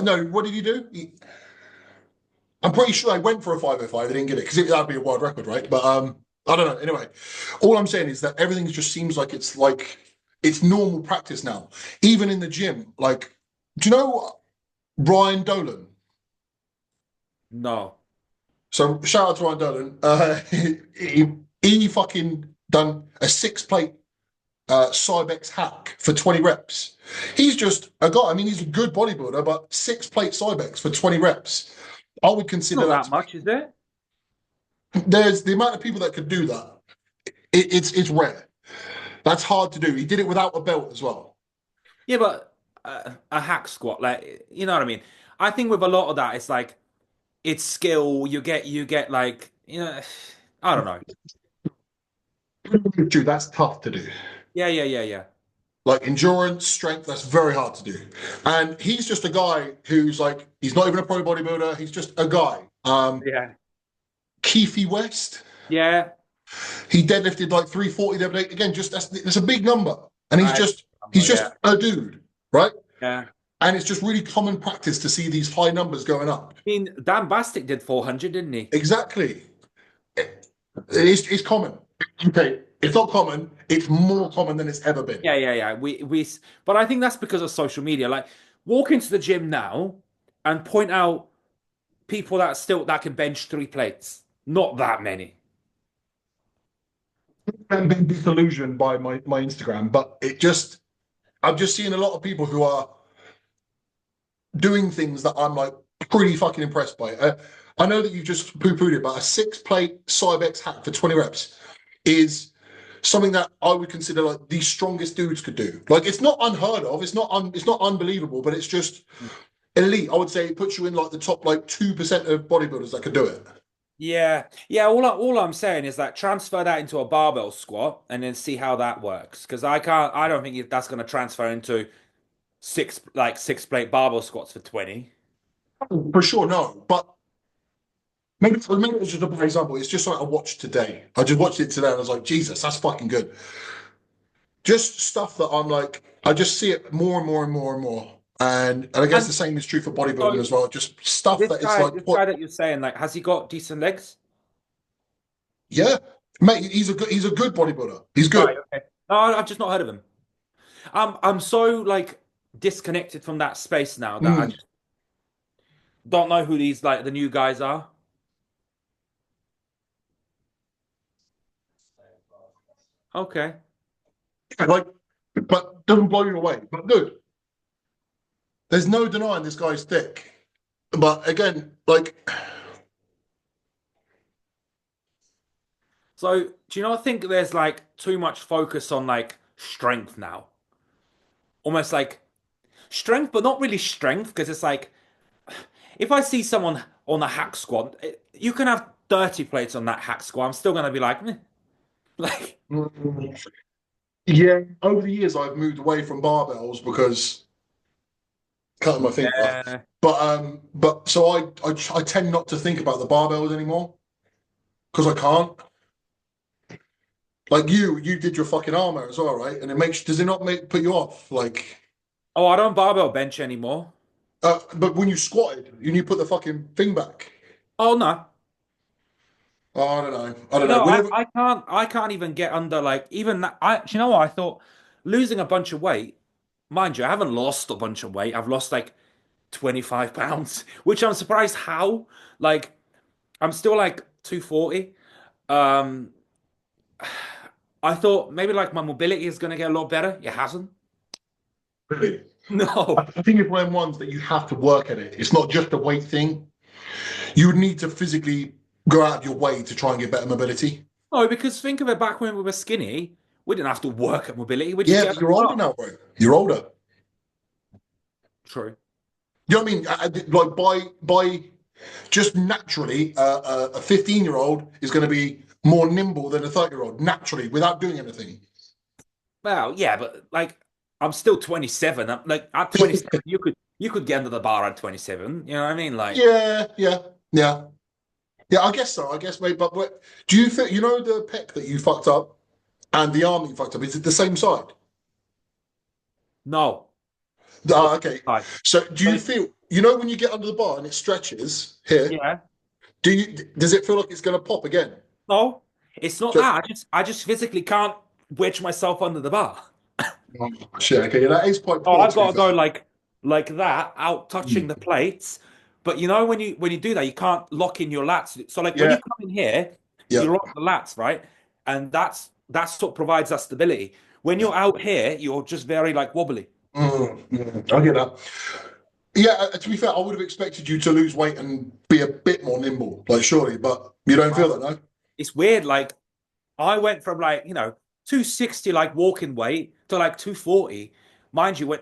No, what did he do? I'm pretty sure they went for a 505. They didn't get it because that'd be a world record, right? But I don't know. Anyway, all I'm saying is that everything just seems like it's normal practice now, even in the gym. Like, do you know Ryan Dolan? No. So shout out to Ryan Dolan. He fucking done a six plate Cybex hack for 20 reps. He's just a guy. I mean, he's a good bodybuilder, but six plate Cybex for 20 reps. I would consider Not that that to be. much, is it? There's the amount of people that could do that. It's rare. That's hard to do. He did it without a belt as well. Yeah, but a hack squat, like you know what I mean? I think with a lot of that, it's like it's skill. You get like I don't know. Dude, that's tough to do. Yeah, yeah, yeah, yeah. Like endurance, strength, that's very hard to do. And he's just a guy who's like, he's not even a pro bodybuilder. He's just a guy. Yeah. Keefe West. Yeah. He deadlifted like 340 the other day. Again, just that's a big number. And I he's yeah. just a dude, right? Yeah. And it's just really common practice to see these high numbers going up. I mean, Dan Bastic did 400, didn't he? Exactly. It's common. Okay. It's not common. It's more common than it's ever been. Yeah, yeah, yeah. But I think that's because of social media. Like, walk into the gym now and point out people that can bench 3 plates. Not that many. I've been disillusioned by my Instagram, but I'm just seeing a lot of people who are doing things that I'm like pretty fucking impressed by. I know that you just poo-pooed it, but a six plate Cybex hack for 20 reps is something that I would consider like the strongest dudes could do. Like it's not unheard of, it's not unbelievable, but it's just elite. I would say it puts you in like the top like 2% of bodybuilders that could do it. Yeah, yeah. All I'm saying is that transfer that into a barbell squat and then see how that works. Because I can't. I don't think that's going to transfer into six plate barbell squats for 20. For sure, no. But maybe it's just a bad example. It's just something I watched today. I just watched it today and I was like, Jesus, that's fucking good. Just stuff that I'm like, I just see it more and more and more and more. And I guess And the same is true for bodybuilding so as well. Just stuff that it's like, this what? guy that you're saying, like, has he got decent legs? Yeah, mate, he's a good bodybuilder. He's Right. good. Okay. No, I've just not heard of him. I'm so like disconnected from that space now that I Mm. just don't know who these like the new guys are. Okay. Like, but doesn't blow you away. But good. There's no denying this guy's thick. But again, like, So do you not think there's like too much focus on like strength now? almost like strength, but not really strength because it's like if I see someone on a hack squat, you can have 30 plates on that hack squat. I'm still gonna be like, like, Mm. Yeah, over the years I've moved away from barbells because cutting my finger. yeah. But so I tend not to think about the barbells anymore because I can't. Like you did your fucking armor as well, right? And it makes does it not make put you off? Like, Oh, I don't barbell bench anymore. but when you squatted, you put the fucking thing back. Oh no. Oh, I don't know. I don't You know. know, Whenever I can't even get under like even that. Do you know what? I thought losing a bunch of weight, mind you, I haven't lost a bunch of weight. I've lost like 25 pounds, which I'm surprised how. Like, I'm still like 240. Um, I thought maybe like my mobility is gonna get a lot better. It hasn't. really, I No. think it's one of them ones that you have to work at it. It's not just a weight thing. You would need to physically go out of your way to try and get better mobility. No, because think of it back when we were skinny, we didn't have to work at mobility. We just Yeah, get but up you're and older up. now, bro. You're older. True. You know what I mean? Like by just naturally, a 15-year-old is going to be more nimble than a 30-year-old naturally without doing anything. Well, yeah, but like I'm still 27. I'm like at 27, you could get under the bar at 27. You know what I mean? Like, Yeah, yeah, yeah, yeah. I guess so. I guess maybe. But do you think you know the pec that you fucked up and the arm that you fucked up? Is it the same side? no. Ah, Opposite okay. side. So do But you feel you know when you get under the bar and it stretches here? yeah, Do you does it feel like it's going to pop again? no, it's not So, that. I just physically can't wedge myself under the bar. oh, shit. Okay, yeah, that is quite Oh, poor I've to be got to go fair. like that, out touching the plates. But you know when you do that, you can't lock in your lats. So like when Yeah, you come in here, yeah. you lock the lats, right? And that's what provides that stability. When you're out here, you're just very like wobbly. I get that. Yeah, to be fair, I would have expected you to lose weight and be a bit more nimble, like surely, but you don't feel that, no? It's weird. Like I went from like, 260 like walking weight to like 240. Mind you,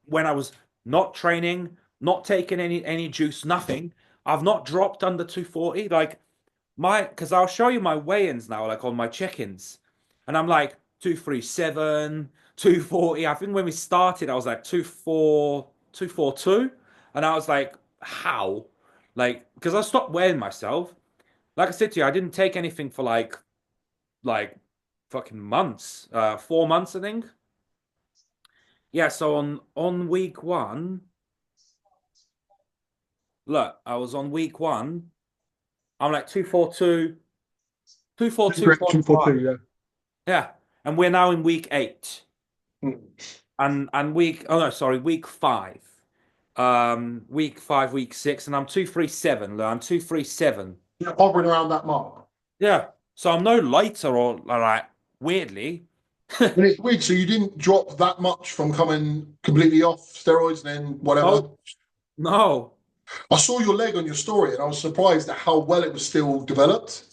when I was not training, not taking any juice, nothing, I've not dropped under 240. Like my because I'll show you my weigh-ins now, like on my check-ins. And I'm like 237, 240. I think when we started, I was like 24, 242. And I was like, how? Like, because I stopped weighing myself. Like I said to you, I didn't take anything for like fucking months. 4 months, I think. Yeah, so on week one, look, I was on week one. I'm like 242, 242, Correct, 242, 45. yeah. Yeah. And we're now in week eight. Mm. And week oh no, sorry, week five. Week five, week six, and I'm 237. Look, I'm 237. You're hovering around that mark. Yeah. So I'm no lighter or like weirdly. And it's weird, so you didn't drop that much from coming completely off steroids and then whatever. No, no. I saw your leg on your story and I was surprised at how well it was still developed.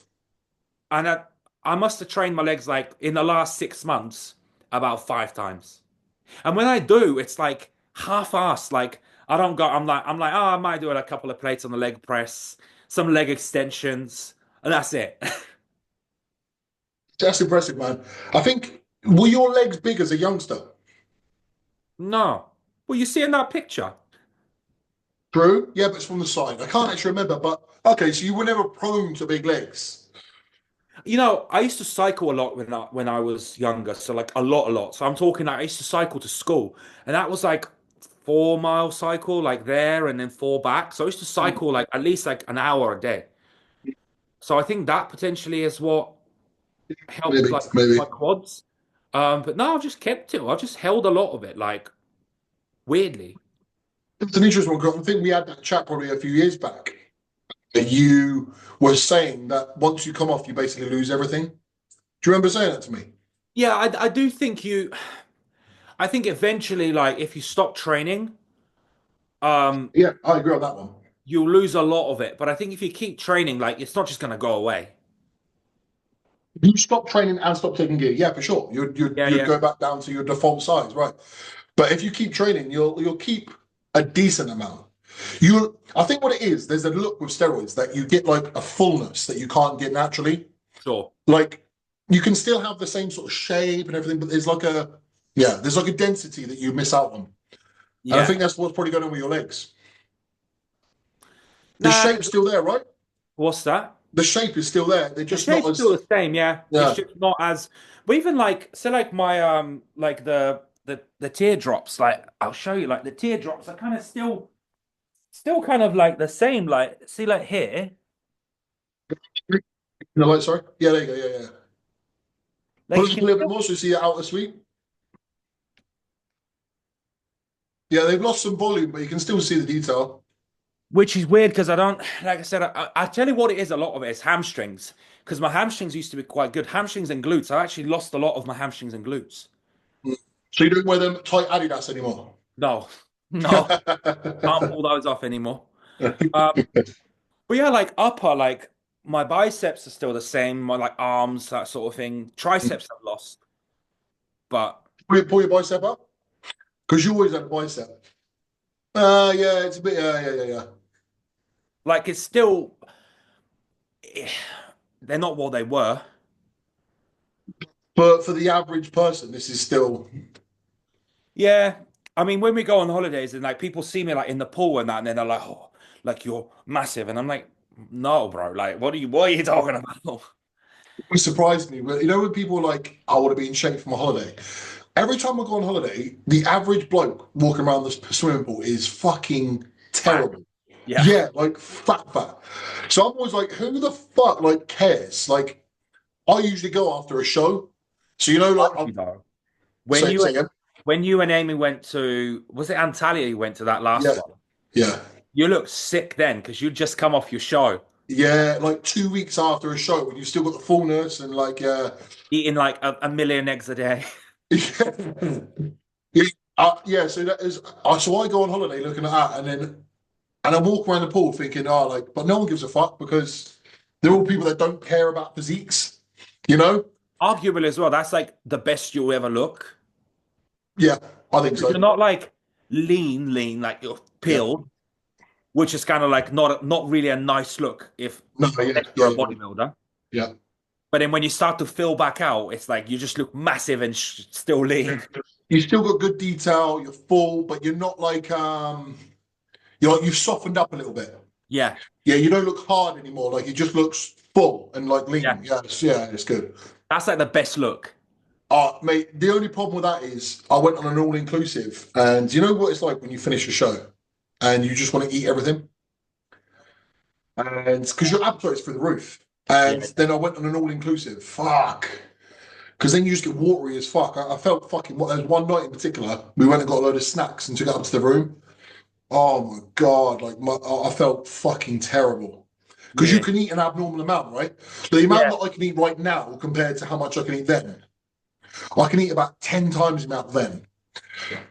And I must have trained my legs like in the last 6 months about 5 times. And when I do, it's like half-assed. Like I don't go. I'm like, oh, I might do a couple of plates on the leg press, some leg extensions, and that's it. That's impressive, man. I think, were your legs big as a youngster? No. Well, you see in that picture. True. Yeah, but it's from the side. I can't actually remember, but okay, so you were never prone to big legs. I used to cycle a lot when I was younger. So like a lot. So I'm talking like I used to cycle to school, and that was like 4 mile cycle, like there and then four back. So I used to Mm. cycle like at least like an hour a day. So I think that potentially is what helped Maybe, like my maybe. quads. But no, I've just kept it. I've just held a lot of it, like weirdly. It's an interesting one because I think we had that chat probably a few years back. You were saying that once you come off, you basically lose everything. Do you remember saying that to me? Yeah, I do think I think eventually, like if you stop training, um, Yeah, I agree on that one. you'll lose a lot of it. But I think if you keep training, like it's not just gonna go away. You stop training and stop taking gear. Yeah, for sure. You'd Yeah, you'd yeah. go back down to your default size, right? But if you keep training, you'll keep a decent amount. You, I think what it is, there's a look with steroids that you get like a fullness that you can't get naturally. Sure. Like you can still have the same sort of shape and everything, but there's like a yeah, there's like a density that you miss out on. And I Yeah. think that's what's probably going on with your legs. The Nah, shape's still there, right? what's that? The shape is still there. They're The just not shape's still as the same, yeah. It's yeah. just not as, but even like, say like my like the teardrops, like I'll show you, like the teardrops are kind of still kind of like the same. Like, see, like here, No, like sorry. Yeah, there you go. Yeah, yeah. like Pull you it up can a little bit still, more so you see it out of sweep. Yeah, they've lost some volume, but you can still see the detail. which is weird because I don't, like I said, I tell you what it is. A lot of it is hamstrings because my hamstrings used to be quite good. Hamstrings and glutes. I actually lost a lot of my hamstrings and glutes. Mm. So you don't wear them tight Adidas anymore. No, no, can't pull those off anymore. Um, But yeah, like upper, like my biceps are still the same, my like arms, that sort of thing. Triceps I've lost, but Pull your bicep up because you always had a bicep. Yeah, it's a bit. Yeah, yeah, yeah. like it's still they're not what they were. But for the average person, this is still. Yeah. I mean, when we go on holidays and like people see me like in the pool and that, and then they're like, oh, like you're massive. And I'm like, no, bro, like what are you talking about? It surprised me. But you know when people are like, I want to be in shape for my holiday. Every time I go on holiday, the average bloke walking around the swimming pool is fucking Fat. terrible. Yeah. Yeah, like fat. So I'm always like, who the fuck like cares? Like, I usually go after a show. So you know, like, You I'm know, when say you say again. when you and Amy went to, was it Antalya you went to that last Yeah, one? yeah, You looked sick then because you'd just come off your show. yeah. Like 2 weeks after a show, when you've still got the fullness and like, Eating like a million eggs a day. yeah, yeah. Yeah. So that is. So I go on holiday looking at that, and then and I walk around the pool thinking, oh, like, but no one gives a fuck because they're all people that don't care about physiques, you know? Arguably as well, that's like the best you'll ever look. Yeah, I think Because you're so. not like lean, like you're Yeah. peeled, which is kind of like not really a nice look if No, yeah, unless you're yeah, a yeah, bodybuilder. yeah. But then when you start to fill back out, it's like you just look massive and sh still lean. You still got good detail, you're full, but you're not like you're like you've softened up a little bit. Yeah, Yeah, you don't look hard anymore. Like it just looks full and like yeah. lean. Yeah, it's good. That's like the best look. Mate, the only problem with that is I went on an all-inclusive, and you know what it's like when you finish a show and you just want to eat everything, and because your appetite's through the roof. And Yeah. then I went on an all-inclusive. Fuck. Because then you just get watery as fuck. I felt fucking. There was one night in particular, we went and got a load of snacks and took it up to the room. Oh my god! Like I felt fucking terrible. Because you Yeah. can eat an abnormal amount, right? The amount Yeah. that I can eat right now compared to how much I can eat then, I can eat about 10 times the amount then.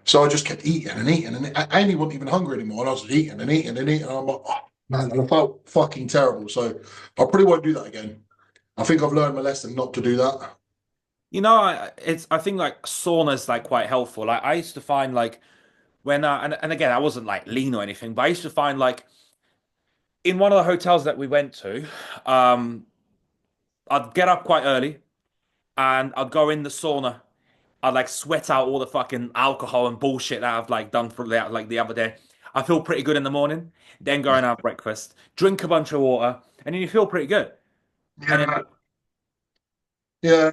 So I just kept eating and eating, and Amy wasn't even hungry anymore, and I was just eating and eating and eating. And I'm like, oh, man, and I felt fucking terrible. So I probably won't do that again. I think I've learned my lesson not to do that. You know, I think like sauna's like quite helpful. Like I used to find like when and again I wasn't like lean or anything, but I used to find like in one of the hotels that we went to, um, I'd get up quite early and I'd go in the sauna. I'd like sweat out all the fucking alcohol and bullshit that I've like done for like the other day. I feel pretty good in the morning. Then go and have breakfast, drink a bunch of water, and then you feel pretty good. And then Yeah, yeah.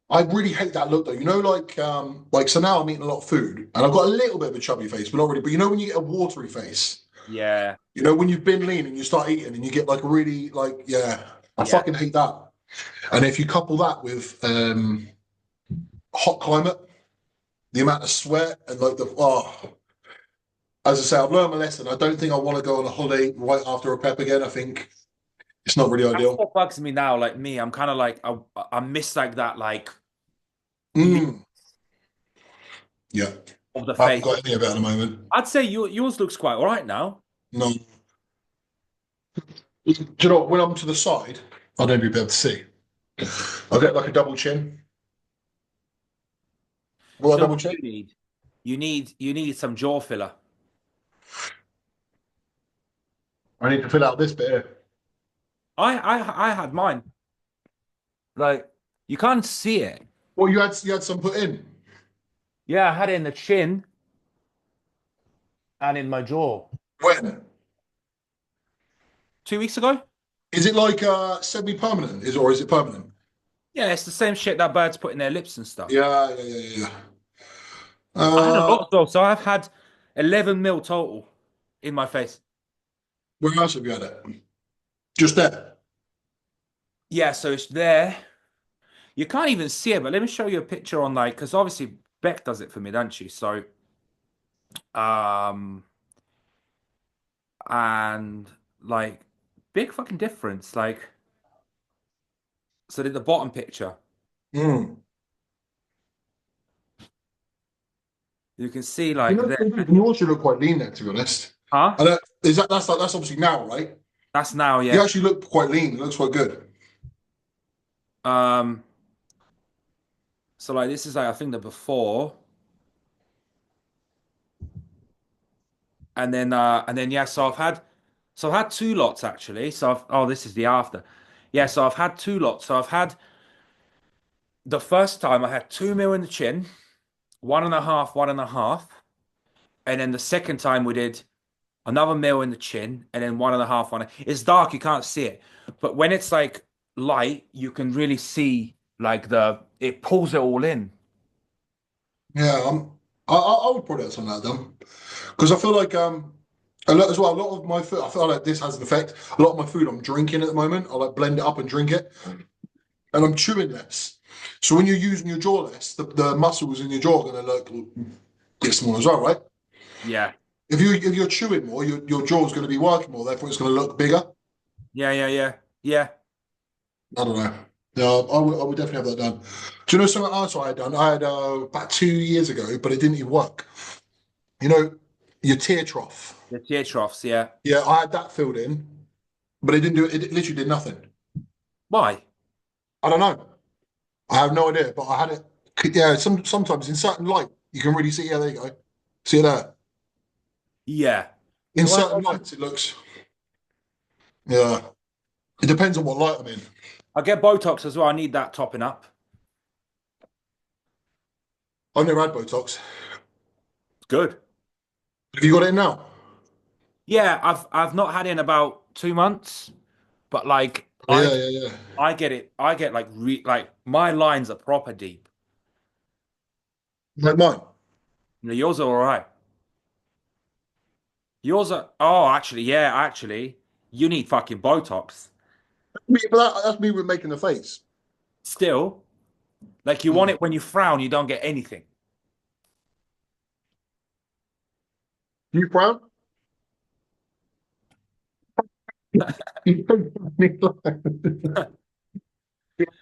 I really hate that look though. You know, like so now I'm eating a lot of food and I've got a little bit of a chubby face, but not really. But you know when you get a watery face, yeah, you know when you've been lean and you start eating and you get like really like yeah, I yeah, fucking hate that. And if you couple that with hot climate, the amount of sweat and like the as I say, I've learned my lesson. I don't think I want to go on a holiday right after a prep again. I think it's not really that's ideal. what bugs me now. Like me, I'm kind of like I miss like that like lean Mm, yeah, of the I haven't face. got any of it at the moment. I'd say yours looks quite all right now. No. Do you know what, when I'm to the side, I don't be able to see. I get like a double chin. Well, a So double what do chin. you need? You need some jaw filler. I need to fill out this bit here. I had mine. Like you can't see it. Well, you had some put in. Yeah, I had it in the chin and in my jaw. When? 2 weeks ago? Is it like semi-permanent? Or is it permanent? Yeah, it's the same shit that birds put in their lips and stuff. Yeah. I had a Uh, lot though, so I've had 11 mil total in my face. where else have you had it? Just there. Yeah, so it's there. You can't even see it, but let me show you a picture on like, because obviously Beck does it for me, don't she? So, um, and like, big fucking difference. Like, so did the bottom picture, Mm. you can see You like know, there, you also look quite lean there, to be honest. huh? And that's obviously now, right? That's now, You yeah. actually look quite lean. It looks quite good. Um, so like this is like I think the before, and then yeah. So I've had two lots actually. Oh, this is the after. Yeah, so I've had two lots. So I've had the first time I had 2 mil in the chin, one and a half, one and a half. And then the second time we did another mil in the chin and then one and a half one. It's dark, you can't see it. But when it's like light, you can really see like it pulls it all in. Yeah, I would probably have something like that done because I feel like a lot as well. A lot of my food, I feel like this has an effect. A lot of my food I'm drinking at the moment. I like blend it up and drink it, and I'm chewing less. So when you're using your jaw less, the muscles in your jaw are going to look get smaller as well, right? Yeah. If you're chewing more, your jaw's going to be working more. Therefore, it's going to look bigger. Yeah, yeah, yeah. Yeah. I don't know. Yeah, I would definitely have that done. Do you know something else I had done? I had about 2 years ago, but it didn't even work. You know, your tear trough. The tear troughs, yeah. Yeah, I had that filled in, but it didn't do it. It literally did nothing. Why? I don't know. I have no idea, but I had it. Yeah, sometimes in certain light you can really see. Yeah, there you go. See it there. Yeah. In Well, certain lights, it looks. Yeah, it depends on what light I'm in. I get Botox as well. I need that topping up. I've never had Botox. It's good. Have you got it in now? Yeah, I've not had it in about 2 months, but like Yeah, yeah, yeah. I get it. I get like my lines are proper deep. Like mine. Yours are all right. Yours are actually, yeah, actually, you need fucking Botox. But that's me with making the face. Still, like you want Mm. it when you frown, you don't get anything. You frown?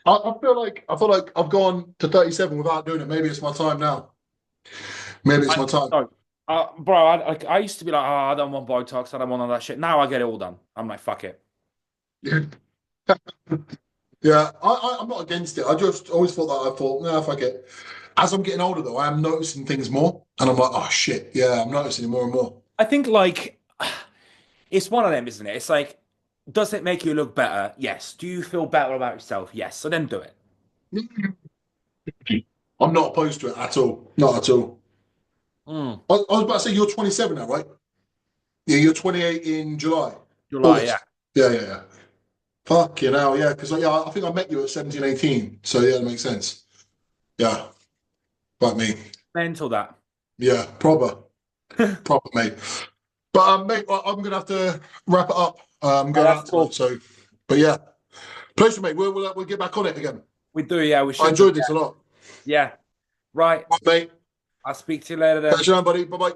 I feel like I've gone to 37 without doing it. Maybe it's my time now. Maybe it's I my time. no, bro, I used to be like, oh, I don't want Botox, I don't want all that shit. Now I get it all done. I'm like, fuck it. Yeah, I'm not against it. I just always thought that. I thought, nah, fuck it. As I'm getting older, though, I am noticing things more, and I'm like, oh shit, yeah, I'm noticing it more and more. I think like it's one of them, isn't it? It's like, does it make you look better? Yes. Do you feel better about yourself? Yes. So then do it. I'm not opposed to it at all. Not at all. Mm. I was about to say you're 27 now, right? Yeah, you're 28 in July, July, yeah. August. Yeah. Fuck you know, yeah, because yeah, I think I met you at 17, 18. So yeah, that makes sense. Yeah, like me. Mental that. Yeah, proper, mate. But mate, I'm gonna have to wrap it up. I'm Yeah, going that's out tonight, cool. so. But yeah, pleasure, mate. We'll get back on it again. We do, yeah, we I should do. enjoyed this a lot. Yeah. Right. Right, mate. I'll speak to you later then. Catch you on, buddy. Bye bye.